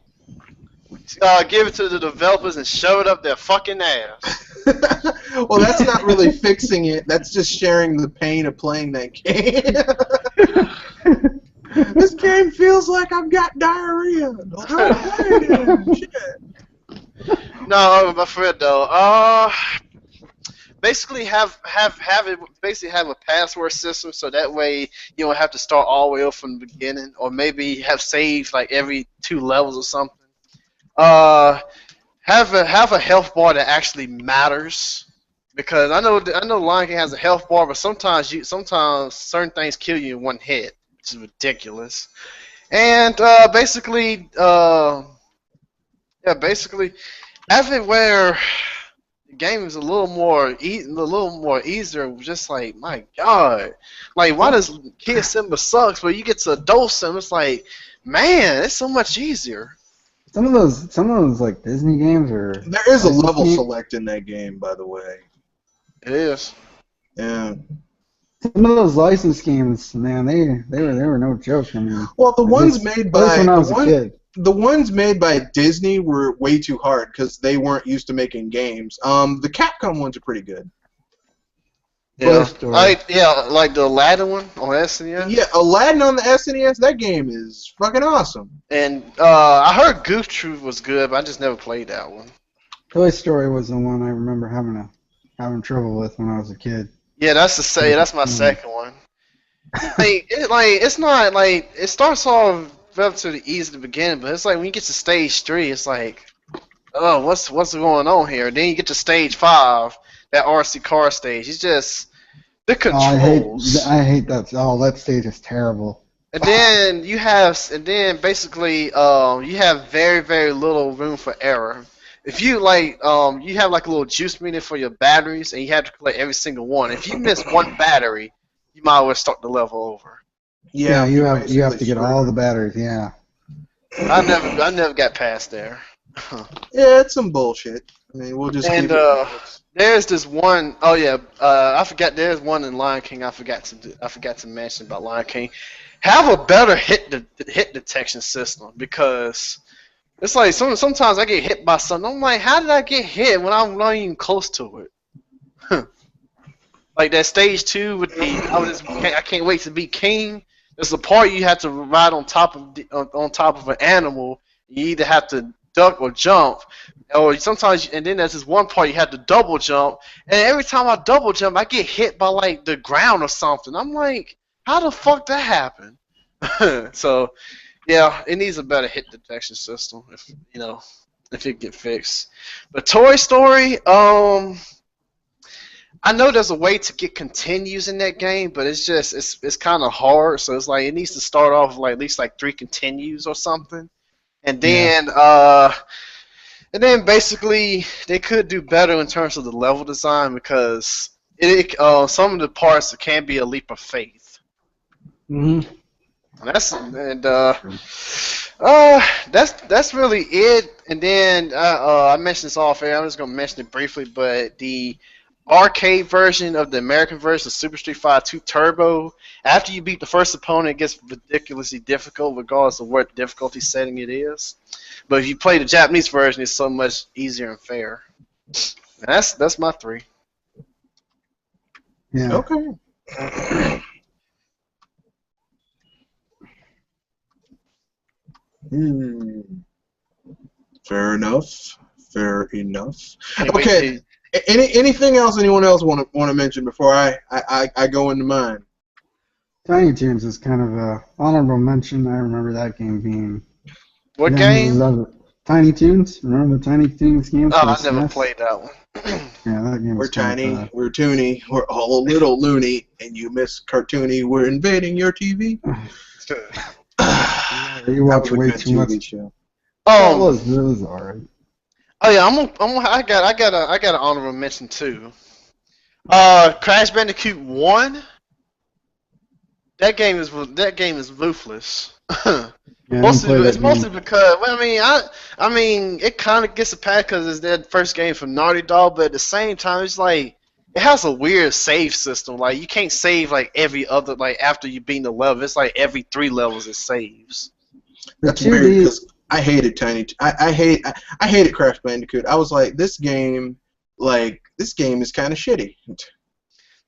Give it to the developers and shove it up their fucking ass. Well, that's not really fixing it. That's just sharing the pain of playing that game. This game feels like I've got diarrhea. Don't play it. Shit. No, but for it though, basically have a password system so that way you don't have to start all the way up from the beginning, or maybe have saved like every 2 levels or something. Have a health bar that actually matters, because I know Lion King has a health bar, but sometimes certain things kill you in one hit, which is ridiculous. And basically, yeah, basically everywhere the game is a little more easier. Just like my God, like why does Kid Simba sucks, but you get to Adult Sim, it's like, man, it's so much easier. Some of those like Disney games or There is a licensed level games, select in that game, by the way. It is. Yeah. some of those licensed games, man, they were no joke. I mean, Well, the at ones least, made at least by when I was a kid. the ones made by Disney were way too hard because they weren't used to making games. The Capcom ones are pretty good. Toy Yeah, Story. like the Aladdin one on SNES. Yeah, Aladdin on the SNES, that game is fucking awesome. And I heard Goof Troop was good, but I just never played that one. Toy Story was the one I remember having trouble with when I was a kid. Yeah, that's my second one. It's not like it starts off relatively easy at the beginning, but it's like when you get to stage 3, it's like, oh, what's going on here? Then you get to stage 5, that RC car stage. It's just the controls. I hate that. Oh, that stage is terrible. And then basically you have very very little room for error. If you you have like a little juice meter for your batteries, and you have to collect every single one. If you miss one battery, you might as well start the level over. Yeah, you have to basically get screwed all up. the batteries. Yeah. I never got past there. Yeah, it's some bullshit. I mean, we'll just And keep it. there's this one oh yeah, I forgot. There's one in Lion King. I forgot to mention about Lion King. Have a better hit detection system, because it's like sometimes I get hit by something. I'm like, how did I get hit when I'm not even close to it? Like that stage 2 with I can't wait to be king. There's a part you have to ride on top of an animal. You either have to duck or jump, or sometimes. And then there's this one part you have to double jump. And every time I double jump, I get hit by like the ground or something. I'm like, how the fuck that happened? So, yeah, it needs a better hit detection system if it get fixed. But Toy Story, I know there's a way to get continues in that game, but it's just it's kind of hard. So it's like it needs to start off with like at least like 3 continues or something, and then basically they could do better in terms of the level design, because some of the parts can be a leap of faith. Hmm. That's really it. And then I mentioned this off air. I'm just gonna mention it briefly, but the arcade version of the American version of Super Street Fighter 2 Turbo, after you beat the first opponent, it gets ridiculously difficult regardless of what difficulty setting it is. But if you play the Japanese version, it's so much easier and fair. And that's my 3. Yeah. Okay. Hmm. Fair enough. Fair enough. Can't wait Okay. to- Anything else anyone else want to mention before I go into mine? Tiny Toons is kind of a honorable mention. I remember that game being. What Yeah, I game? love it. Tiny Toons. Remember the Tiny Toons games? Oh, for the I never SNES? played that one. Yeah, that game We're was kind tiny, of we're toony, we're all a little loony, and you miss cartoony. We're invading your TV. You That watch was a way good too much. TV show. It was alright. Oh yeah, I got an honorable mention too. Crash Bandicoot 1. That game is ruthless. Yeah, I didn't play that It's mostly game. because I mean it kind of gets a pass because it's their first game from Naughty Dog, but at the same time it's like it has a weird save system. Like you can't save like every other after you beat the level. It's like every 3 levels it saves. That's 2D weird because I hated I hated Crash Bandicoot. I was like, this game is kind of shitty.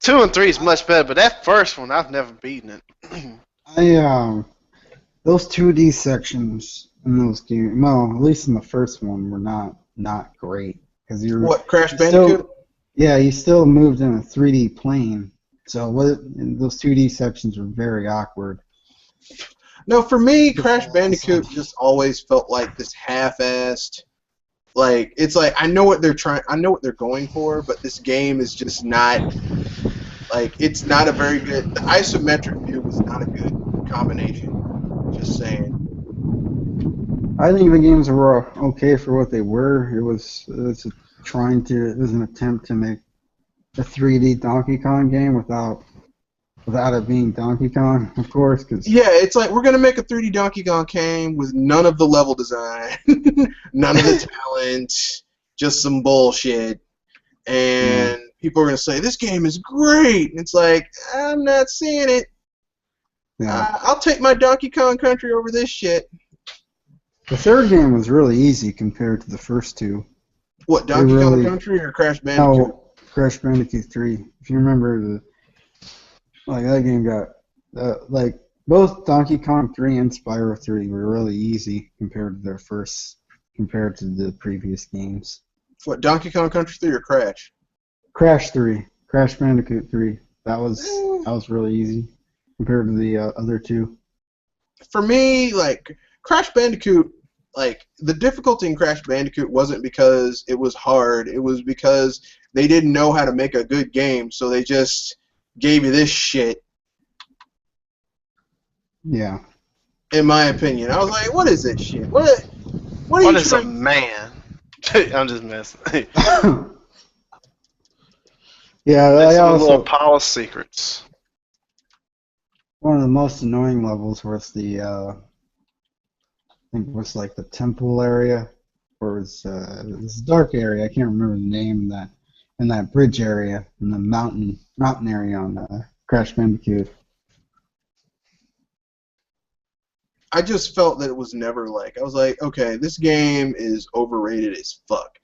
2 and 3 is much better, but that first one I've never beaten it. Those 2D sections in those games, well, at least in the first one, were not great because What, Crash Bandicoot? you still moved in a 3D plane. So those 2D sections were very awkward. No, for me, Crash Bandicoot just always felt like this half-assed. Like it's like I know what they're going for, but this game is just not it's not a very good. The isometric view was not a good combination. Just saying. I think the games were okay for what they were. It was an attempt to make a 3D Donkey Kong game without it being Donkey Kong, of course. Yeah, it's like we're gonna make a 3D Donkey Kong game with none of the level design, none of the talent, just some bullshit, and people are gonna say this game is great. And it's like I'm not seeing it. Yeah. I'll take my Donkey Kong Country over this shit. The third game was really easy compared to the first two. What, Donkey Kong Country or Crash Bandicoot? No, Crash Bandicoot 3. If you remember, that game got both Donkey Kong 3 and Spyro 3 were really easy compared to the previous games. What, Donkey Kong Country 3 or Crash? Crash Bandicoot 3. That was really easy compared to the other two. For me, like Crash Bandicoot, like the difficulty in Crash Bandicoot wasn't because it was hard. It was because they didn't know how to make a good game, so they just gave you this shit. Yeah. In my opinion, I was like, "What is this shit? What is a man?" I'm just messing. Yeah, There's some little policy secrets. One of the most annoying levels was I think it was like the temple area, or it was this dark area. I can't remember the name in that bridge area in the mountain area on Crash Bandicoot. I just felt that it was never like I was like, okay, this game is overrated as fuck,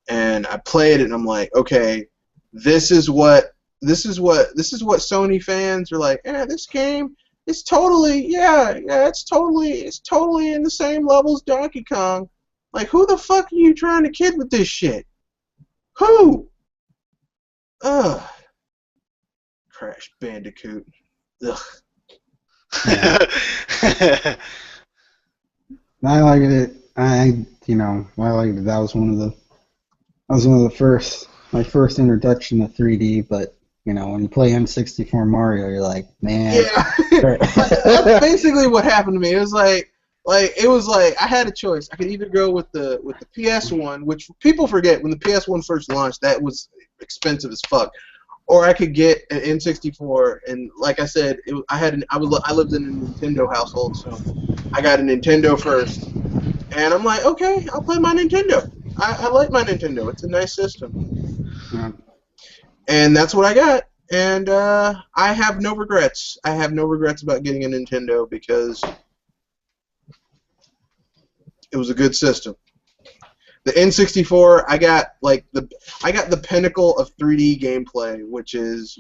and I played it and I'm like, okay, this is what Sony fans are like. This game is totally it's totally in the same level as Donkey Kong. Like, who the fuck are you trying to kid with this shit? Who? Ugh. Crash Bandicoot. Ugh. I liked it. I liked it. That was one of the first my first introduction to 3D. But when you play N64 Mario, you're like, man. Yeah. That's basically what happened to me. It was like I had a choice. I could either go with the PS1, which people forget when the PS1 first launched, that was expensive as fuck. Or I could get an N64, and like I said, I lived in a Nintendo household, so I got a Nintendo first, and I'm like, okay, I'll play my Nintendo. I like my Nintendo. It's a nice system, and that's what I got. And I have no regrets. I have no regrets about getting a Nintendo because it was a good system. The N64, I got the pinnacle of 3D gameplay, which is,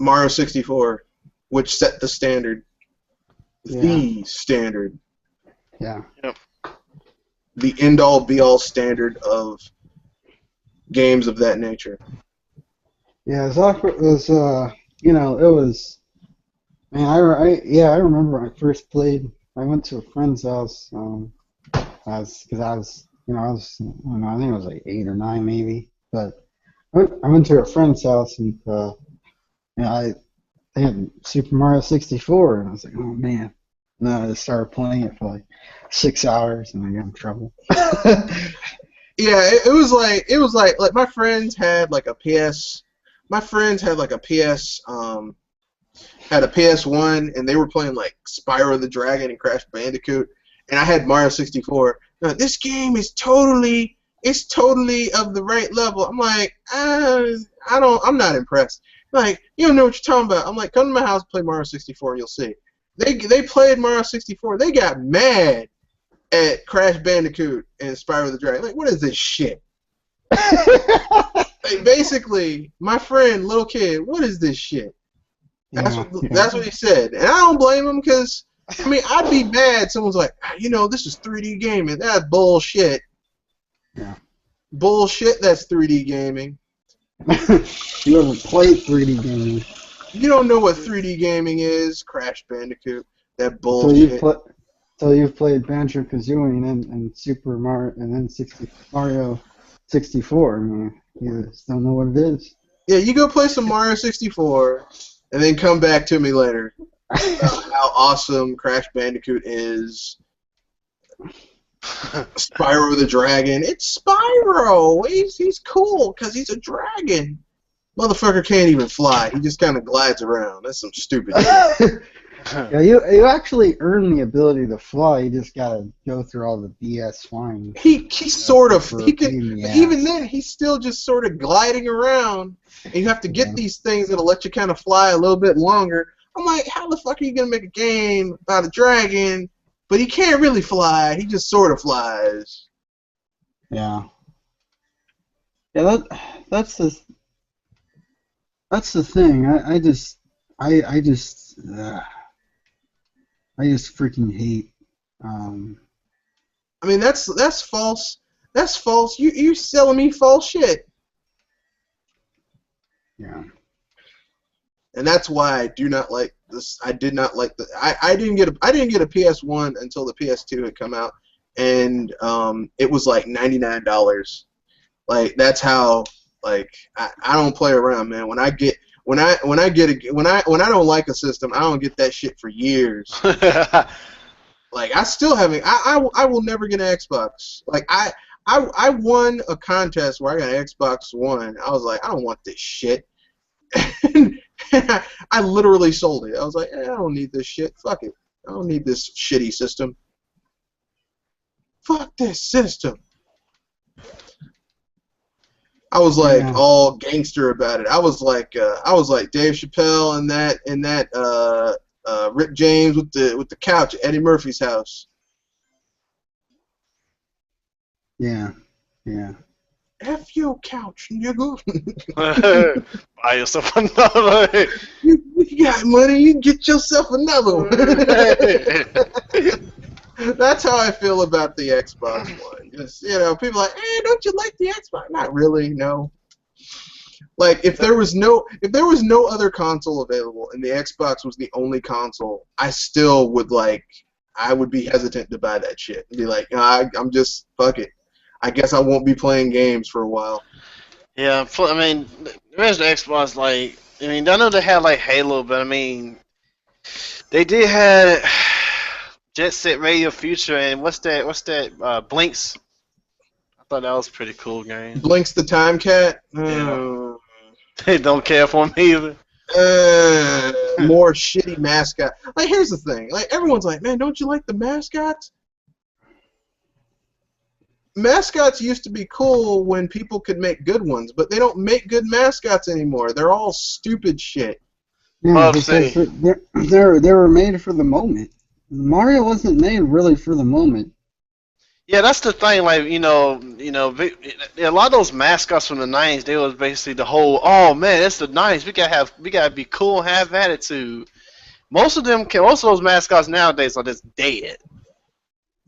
Mario 64, which set the standard. Yeah. The standard. Yeah. Yep. The end-all, be-all standard of games of that nature. Yeah, it was it was. Man, I remember when I first played. I went to a friend's house. I think I was like 8 or 9 maybe. But I went to a friend's house and they had Super Mario 64, and I was like, oh man. And then I just started playing it for like 6 hours, and I got in trouble. Yeah, it was like my friends had like a PS. My friends had like a PS. Had a PS1, and they were playing like Spyro the Dragon and Crash Bandicoot, and I had Mario 64. Now, this game is totally of the right level. I'm like, I'm not impressed. Like, you don't know what you're talking about. I'm like, come to my house, play Mario 64, and you'll see. They played Mario 64. They got mad at Crash Bandicoot and Spyro the Dragon. Like, what is this shit? Like, basically, my friend, little kid, what is this shit? That's what he said, and I don't blame him because I'd be mad. Someone's like, this is 3D gaming. That's bullshit. Yeah. Bullshit. That's 3D gaming. You ever played 3D gaming? You don't know what 3D gaming is, Crash Bandicoot. That bullshit. So you've played Banjo-Kazooie and Super Mario and then Mario 64. You just don't know what it is. Yeah, you go play some Mario 64. and then come back to me later about how awesome Crash Bandicoot is. Spyro the Dragon. It's Spyro. He's cool because he's a dragon. Motherfucker can't even fly. He just kind of glides around. That's some stupid shit. Yeah, you actually earn the ability to fly. You just gotta go through all the BS flying. He sort of For a he pain can in the even ass. then he's still just sort of gliding around, and you have to get these things that'll let you kind of fly a little bit longer. I'm like, how the fuck are you gonna make a game about a dragon, but he can't really fly? He just sort of flies. Yeah. Yeah, that's the thing. I just freaking hate. I mean, that's false. That's false. You're selling me false shit. Yeah. And that's why I do not like this. I did not like the. I didn't get a PS1 until the PS2 had come out, and it was like $99. Like that's how like I don't play around, man. When I don't like a system, I don't get that shit for years. Like I still haven't. I will never get an Xbox. Like I won a contest where I got an Xbox One. I was like, I don't want this shit. And I literally sold it. I was like, I don't need this shit. Fuck it. I don't need this shitty system. Fuck this system. I was like all gangster about it. I was like Dave Chappelle and that Rick James with the couch at Eddie Murphy's house. Yeah. Yeah. F your couch, nigga. Buy yourself another. You got money, you can get yourself another one. That's how I feel about the Xbox One. Just, people are like, hey, don't you like the Xbox? Not really, no. Like if there was no other console available and the Xbox was the only console, I still would I would be hesitant to buy that shit and be like, I'm just fuck it. I guess I won't be playing games for a while. Yeah, I mean, there's the Xbox. Like, I mean, I know they had like Halo, but I mean, they did have Jet Set Radio Future and what's that? Blinks. I thought that was a pretty cool game. Blinks the Time Cat. Yeah. They don't care for me either. More shitty mascot. Like, here's the thing. Like, everyone's like, man, don't you like the mascots? Mascots used to be cool when people could make good ones, but they don't make good mascots anymore. They're all stupid shit. Yeah, because they were made for the moment. Mario wasn't made really for the moment. Yeah, that's the thing. Like, a lot of those mascots from the '90s, they was basically the whole, oh man, it's the '90s. We gotta be cool and have attitude. Most of those mascots nowadays are just dead.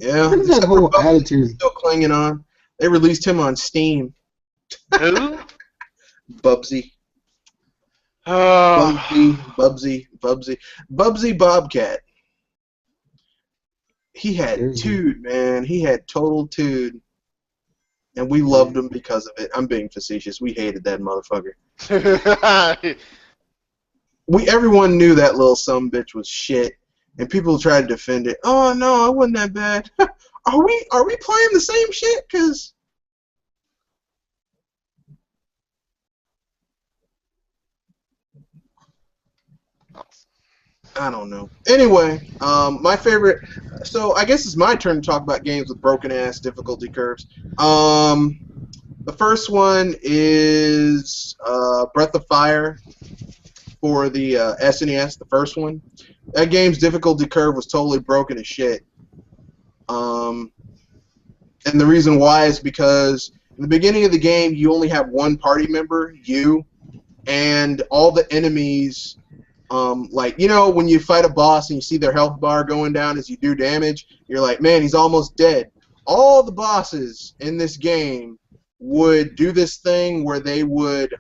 Yeah, What is that whole attitude? Still clinging on. They released him on Steam. Who? Bubsy. Bubsy Bobcat. He had tude, man. He had total tude. And we loved him because of it. I'm being facetious. We hated that motherfucker. Everyone knew that little sumbitch was shit. And people tried to defend it. Oh no, it wasn't that bad. Are we playing the same shit? Cause I don't know. Anyway, my favorite. So I guess it's my turn to talk about games with broken ass difficulty curves. The first one is Breath of Fire for the SNES. The first one. That game's difficulty curve was totally broken as shit. And the reason why is because in the beginning of the game, you only have one party member, you, and all the enemies, when you fight a boss and you see their health bar going down as you do damage, you're like, man, he's almost dead. All the bosses in this game would do this thing where they would,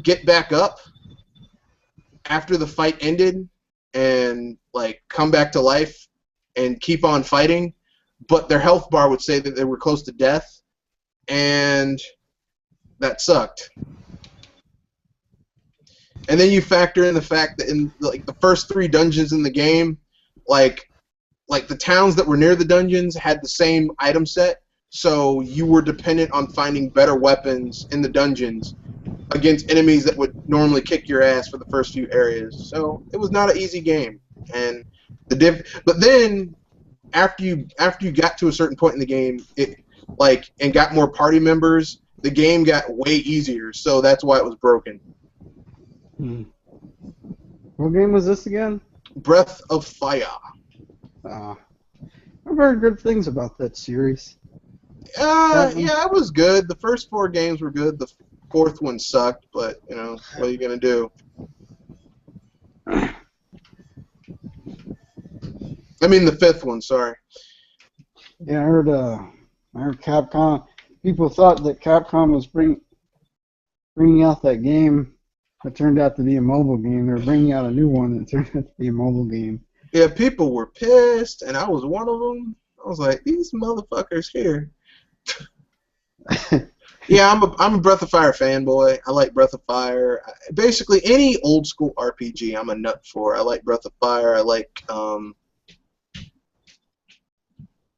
get back up after the fight ended and come back to life and keep on fighting, but their health bar would say that they were close to death, and that sucked. And then you factor in the fact that in like the first 3 dungeons in the game, like the towns that were near the dungeons had the same item set, so you were dependent on finding better weapons in the dungeons against enemies that would normally kick your ass for the first few areas. So it was not an easy game. And but then after you got to a certain point in the game, and got more party members, the game got way easier. So that's why it was broken. What game was this again? Breath of Fire. I've heard good things about that series. Yeah, it was good. The first 4 games were good. The 4th one sucked, but what are you gonna do? I mean the 5th one. Sorry. Yeah, I heard Capcom. People thought that Capcom was bringing out that game. It turned out to be a mobile game. They're bringing out a new one that turned out to be a mobile game. Yeah, people were pissed, and I was one of them. I was like, these motherfuckers here. Yeah, I'm a Breath of Fire fanboy. I like Breath of Fire. Basically, any old school RPG, I'm a nut for. I like Breath of Fire. I like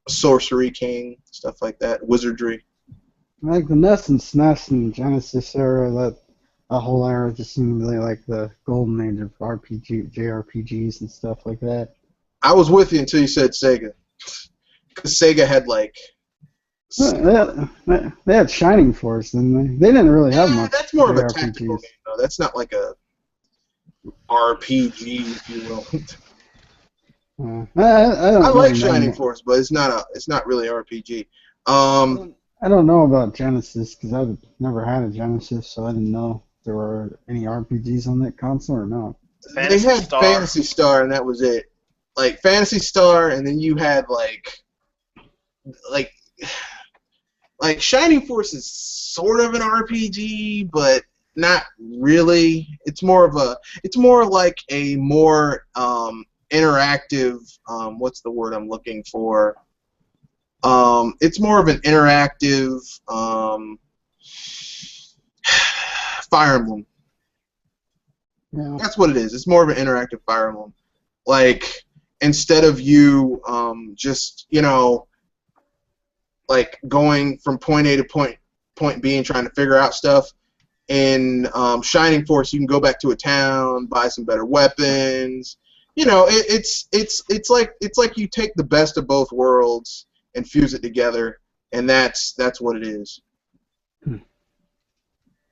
Sorcery King, stuff like that. Wizardry. Like the NES and SNES and Genesis era, that whole era just seemed really like the golden age of JRPGs and stuff like that. I was with you until you said Sega. Because Sega had like... They had Shining Force, didn't they? They didn't really have much. That's more JRPGs. of a tactical game, though. That's not like a RPG, if you will. I like Shining Force, but it's not really RPG. I don't know about Genesis because I've never had a Genesis, so I didn't know if there were any RPGs on that console or not. They had Phantasy Star, and that was it. Like Phantasy Star, and then you had like Shining Force is sort of an RPG, but not really. It's more like a more interactive. What's the word I'm looking for? It's more of an interactive Fire Emblem. Yeah. That's what it is. It's more of an interactive Fire Emblem. Like instead of you just like going from point A to point B and trying to figure out stuff. In Shining Force, you can go back to a town, buy some better weapons. It's like you take the best of both worlds and fuse it together, and that's what it is.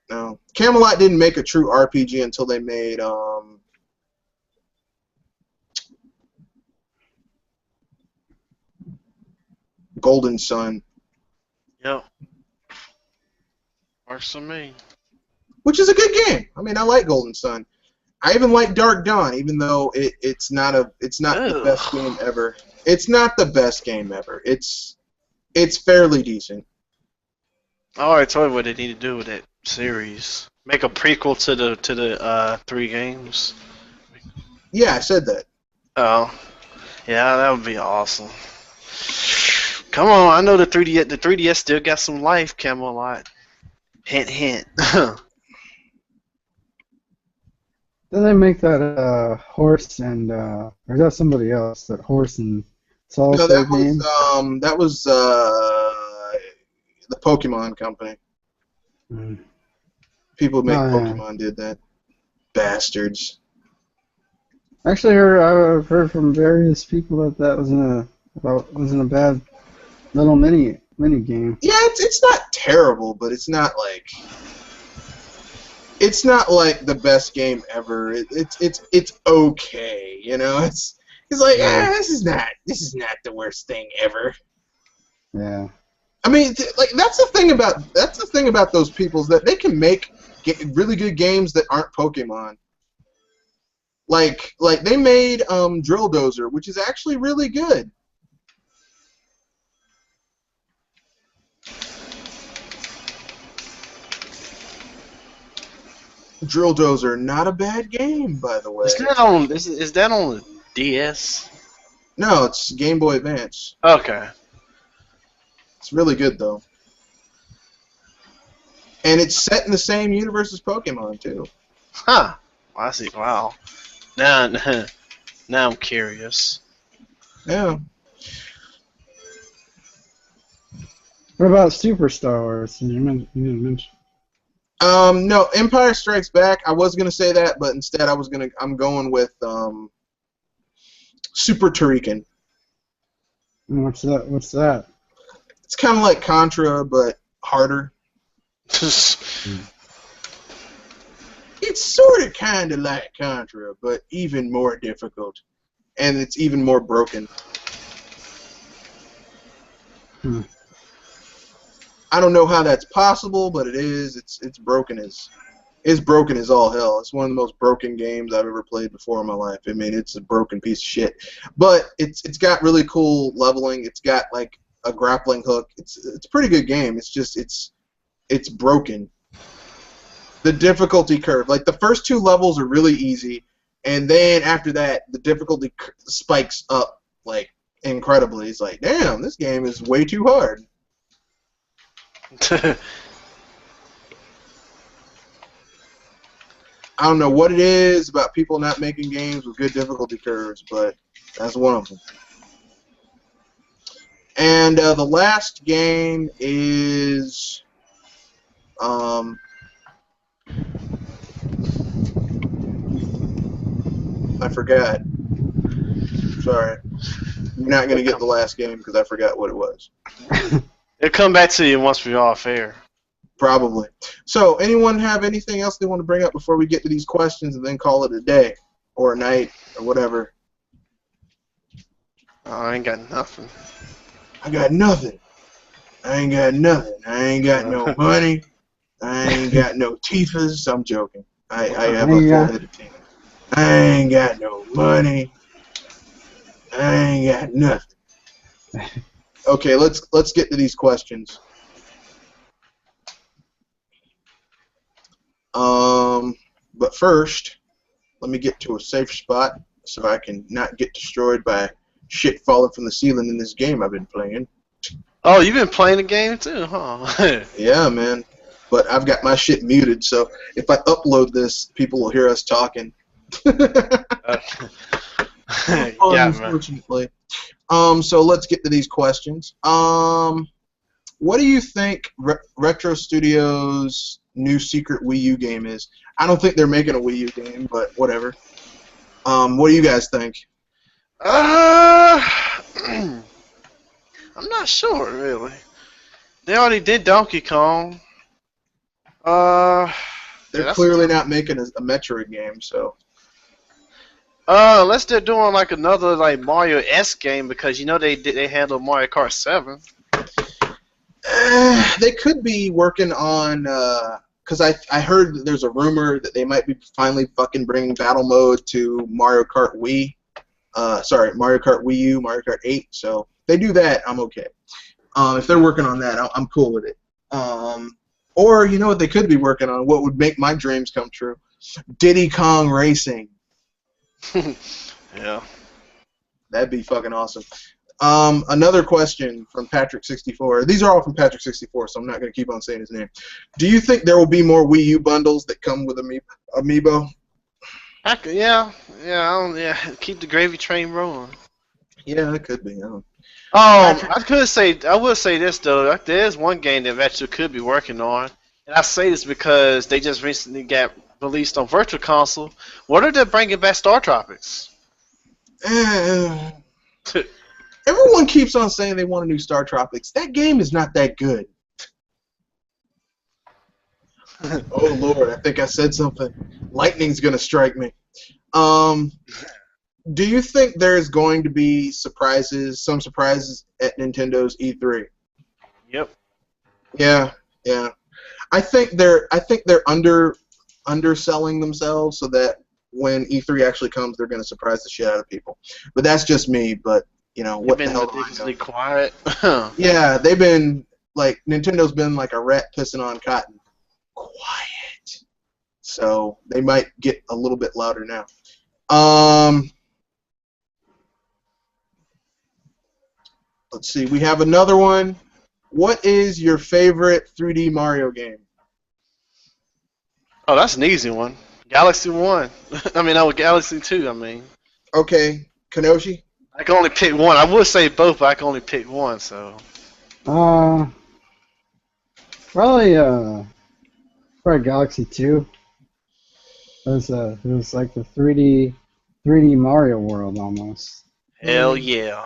No, Camelot didn't make a true RPG until they made Golden Sun. Yep. Works for me. Which is a good game. I mean, I like Golden Sun. I even like Dark Dawn, even though it's not the best game ever. It's not the best game ever. It's fairly decent. I already told you what they need to do with that series. Make a prequel to the 3 games. Yeah, I said that. Oh, yeah, that would be awesome. Come on, I know the 3DS still got some life, Camelot. Hint, hint. Then they make that horse and or is that somebody else? That horse and solitaire game. That was the Pokemon company. Mm. People who make Pokemon did that. Bastards. Actually, I've heard from various people that wasn't a bad little mini game. Yeah, it's not terrible, but it's not like the best game ever. It's okay, It's like this is not the worst thing ever. Yeah. I mean, that's the thing about those people is that they can make really good games that aren't Pokemon. Like they made Drill Dozer, which is actually really good. Drill Dozer, not a bad game, by the way. Is that on the DS? No, it's Game Boy Advance. Okay. It's really good though. And it's set in the same universe as Pokemon too. Huh. I see. Wow. Now, now I'm curious. Yeah. What about Super Star Wars? You didn't mention. No, Empire Strikes Back. I was gonna say that, but instead I'm going with Super Tarikan. What's that? What's that? It's kind of like Contra, but harder. It's sort of kind of like Contra, but even more difficult, and it's even more broken. I don't know how that's possible, but it is. It's broken as all hell. It's one of the most broken games I've ever played before in my life. I mean, it's a broken piece of shit, but it's got really cool leveling. It's got like a grappling hook. It's a pretty good game. It's just it's broken. The difficulty curve, like the first 2 levels are really easy, and then after that the difficulty spikes up like incredibly. It's like, damn, this game is way too hard. I don't know what it is about people not making games with good difficulty curves, but that's one of them. And the last game is I forgot. Sorry. You're not going to get the last game because I forgot what it was. It'll come back to you once we're off air. Probably. So, anyone have anything else they want to bring up before we get to these questions and then call it a day or a night or whatever? Oh, I ain't got nothing. I got nothing. I ain't got nothing. I ain't got no money. I ain't got no teethers. I'm joking. I have a full head of teeth. I ain't got no money. I ain't got nothing. Okay, let's get to these questions. But first, let me get to a safe spot so I can not get destroyed by shit falling from the ceiling in this game I've been playing. Oh, you've been playing the game too, huh? Yeah, man. But I've got my shit muted, so if I upload this, people will hear us talking. Unfortunately. So let's get to these questions. What do you think Retro Studios' new secret Wii U game is? I don't think they're making a Wii U game, but whatever. What do you guys think? I'm not sure, really. They already did Donkey Kong. They're clearly not making a Metroid game, so. Unless they're doing like another like Mario-esque game, because you know they handled Mario Kart 7. They could be working on, because I heard that there's a rumor that they might be finally fucking bringing battle mode to Mario Kart Wii. Mario Kart Wii U, Mario Kart 8. So if they do that, I'm okay. If they're working on that, I'm cool with it. Or you know what they could be working on? What would make my dreams come true? Diddy Kong Racing. Yeah. That'd be fucking awesome. Another question from Patrick64. These are all from Patrick64, so I'm not going to keep on saying his name. Do you think there will be more Wii U bundles that come with Amiibo? Yeah. Keep the gravy train rolling. Yeah, it could be. I would say this though. There's one game that Retro could be working on, and I say this because they just recently got released on Virtual Console. What are they bringing back Star Tropics? Everyone keeps on saying they want a new Star Tropics. That game is not that good. Oh Lord, I think I said something. Lightning's gonna strike me. Do you think there's going to be some surprises at Nintendo's E3? Yep. Yeah. I think they're underselling themselves so that when E3 actually comes, they're going to surprise the shit out of people. But that's just me. But you know what the hell? Ridiculously quiet. Yeah, they've been like Nintendo's been like a rat pissing on cotton. Quiet. So they might get a little bit louder now. Let's see. We have another one. What is your favorite 3D Mario game? Oh, that's an easy one. Galaxy 1. I mean, Galaxy 2, I mean. Okay, Kenoshi. I can only pick one. I would say both, but I can only pick one, so. Uh, probably probably Galaxy 2. It was like the 3D Mario world almost. Hell yeah.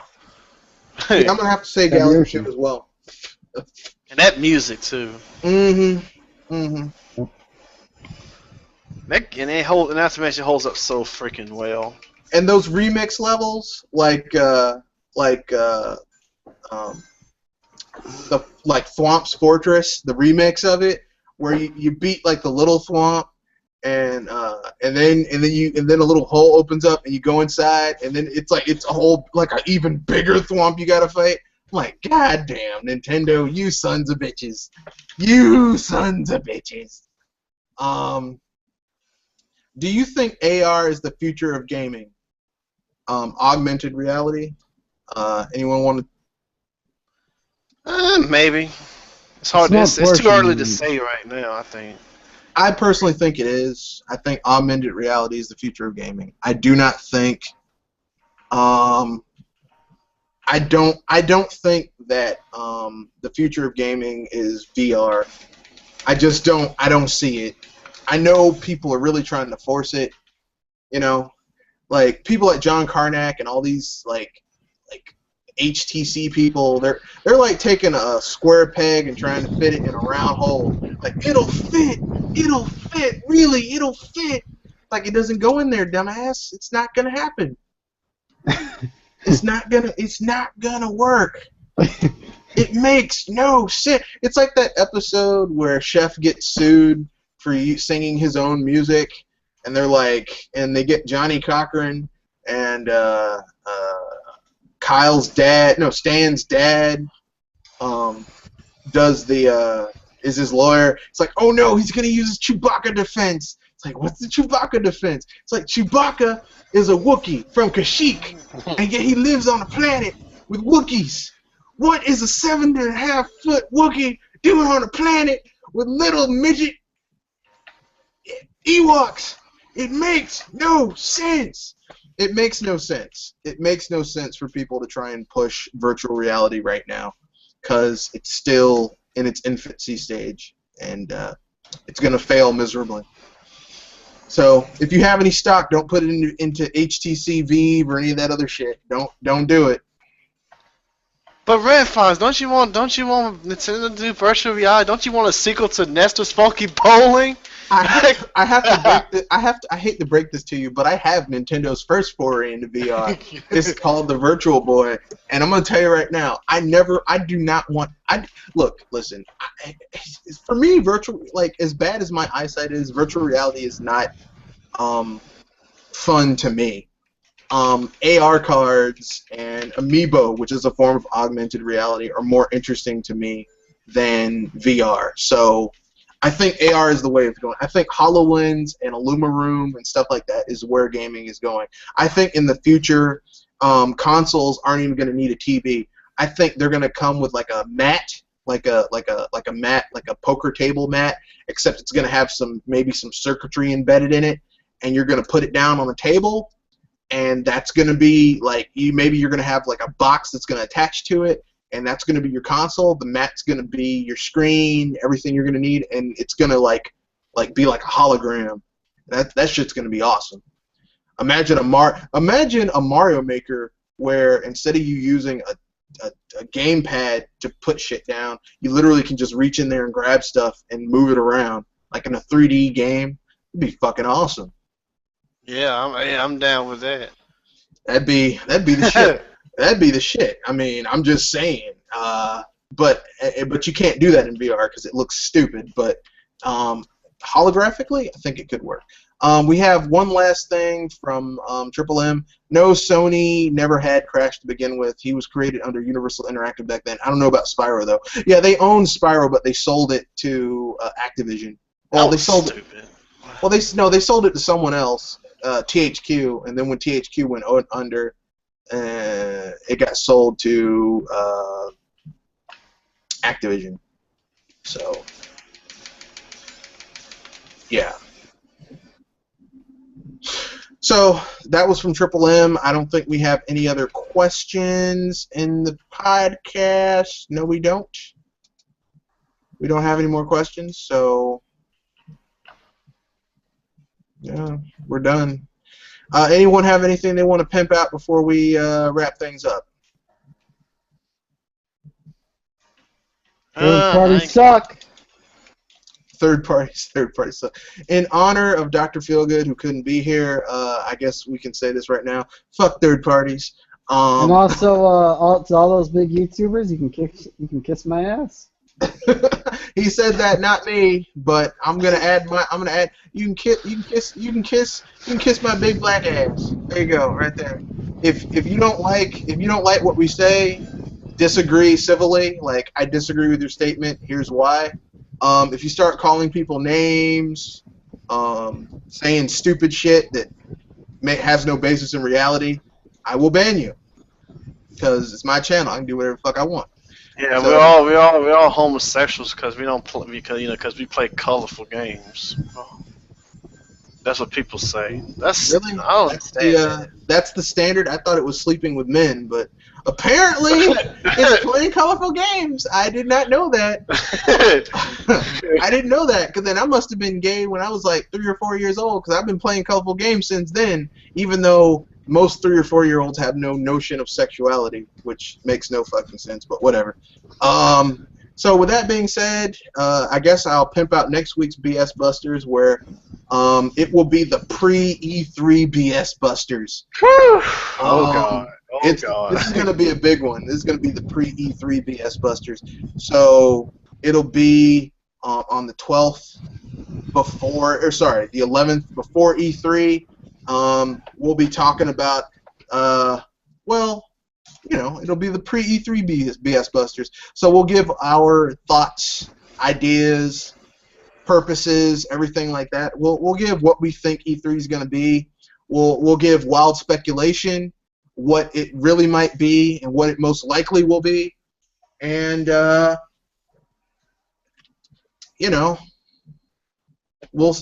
Yeah, I'm gonna have to say Had the Galaxy 2 ocean. as well. And that music, too. And not to mention, it holds up so freaking well. And those remix levels, um, like Thwomp's Fortress, the remix of it, where you beat like the little Thwomp, and then a little hole opens up and you go inside, and then it's a whole like an even bigger Thwomp you gotta fight. I'm like, God damn, Nintendo, you sons of bitches, you sons of bitches. Do you think AR is the future of gaming? Augmented reality. Anyone want to? Maybe. It's hard. Small It's too early to portion. say right now, I think. I personally think it is. I think augmented reality is the future of gaming. I do not think. I don't think that the future of gaming is VR. I just don't. I don't see it. I know people are really trying to force it. You know, like people like John Carnack and all these like HTC people. They're like taking a square peg and trying to fit it in a round hole. Like it'll fit. It'll fit. Really, it'll fit. Like it doesn't go in there, dumbass. It's not gonna happen. It's not gonna work. It makes no sense. It's like that episode where Chef gets sued for singing his own music, and they're like, and they get Johnny Cochran and Stan's dad, is his lawyer. It's like, oh no, he's gonna use his Chewbacca defense. It's like, what's the Chewbacca defense? It's like Chewbacca is a Wookiee from Kashyyyk, and yet he lives on a planet with Wookiees. What is a 7.5-foot Wookiee doing on a planet with little midget Ewoks? It makes no sense. It makes no sense. It makes no sense for people to try and push virtual reality right now, because it's still in its infancy stage, and it's going to fail miserably. So if you have any stock, don't put it into HTC Vive or any of that other shit. Don't do it. But Red Fonz, don't you want Nintendo to do virtual reality? Don't you want a sequel to Nestor's Funky Bowling? I hate to break this to you, but I have Nintendo's first foray into VR. It's called the Virtual Boy, and I'm gonna tell you right now, listen. For me, virtual, like as bad as my eyesight is, virtual reality is not fun to me. AR cards and Amiibo, which is a form of augmented reality, are more interesting to me than VR. So I think AR is the way it's going. I think HoloLens and Illumaroom and stuff like that is where gaming is going. I think in the future, consoles aren't even going to need a TV. I think they're going to come with like a mat, like a poker table mat, except it's going to have maybe some circuitry embedded in it, and you're going to put it down on the table, and that's going to be like you're going to have like a box that's going to attach to it, and that's going to be your console. The mat's going to be your screen, everything you're going to need, and it's going to be like a hologram. That shit's going to be awesome. Imagine a Mario Maker where instead of you using a gamepad to put shit down, you literally can just reach in there and grab stuff and move it around like in a 3D game. It'd be fucking awesome. Yeah, I'm down with that. That'd be the shit. That'd be the shit. I mean, I'm just saying. But you can't do that in VR because it looks stupid. But holographically, I think it could work. We have one last thing from Triple M. No, Sony never had Crash to begin with. He was created under Universal Interactive back then. I don't know about Spyro though. Yeah, they owned Spyro, but they sold it to Activision. Well, they sold stupid. Well, they sold it to someone else, THQ, and then when THQ went under, it got sold to Activision. So, yeah. So that was from Triple M. I don't think we have any other questions in the podcast. No, we don't. We don't have any more questions, so yeah, we're done. Anyone have anything they want to pimp out before we wrap things up? Third parties suck. Third parties. So, in honor of Dr. Feelgood, who couldn't be here, I guess we can say this right now. Fuck third parties. And also, to all those big YouTubers, you can kiss my ass. He said that, not me, but I'm gonna add. You can kiss my big black ass. There you go, right there. If you don't like what we say, disagree civilly. Like, I disagree with your statement. Here's why. If you start calling people names, saying stupid shit that has no basis in reality, I will ban you, because it's my channel. I can do whatever the fuck I want. Yeah, So, we're all homosexuals because we don't play because we play colorful games. That's what people say. That's really? I don't understand. That's the standard. I thought it was sleeping with men, but apparently it's playing colorful games. I did not know that. I didn't know that, because then I must have been gay when I was like 3 or 4 years old, because I've been playing colorful games since then, even though most 3 or 4 year olds have no notion of sexuality, which makes no fucking sense, but whatever. So with that being said, I guess I'll pimp out next week's BS Busters, where it will be the pre-E3 BS Busters. Oh God. Oh God. This is going to be a big one. This is going to be the pre-E3 BS Busters. So it'll be on the 12th the 11th before E3. We'll be talking about, it'll be the pre-E3 BS Busters. So we'll give our thoughts, ideas, purposes, everything like that. We'll give what we think E3 is going to be. We'll give wild speculation, what it really might be, and what it most likely will be, and we'll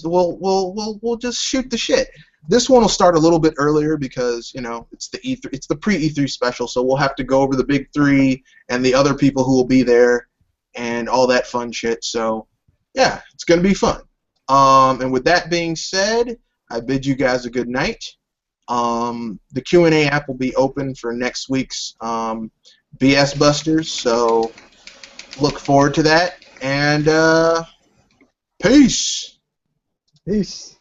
just shoot the shit. This one will start a little bit earlier because it's the E3, it's the pre-E3 special, so we'll have to go over the big three and the other people who will be there and all that fun shit. So yeah, it's gonna be fun. And with that being said, I bid you guys a good night. The Q&A app will be open for next week's BS Busters, so look forward to that. And peace. Peace.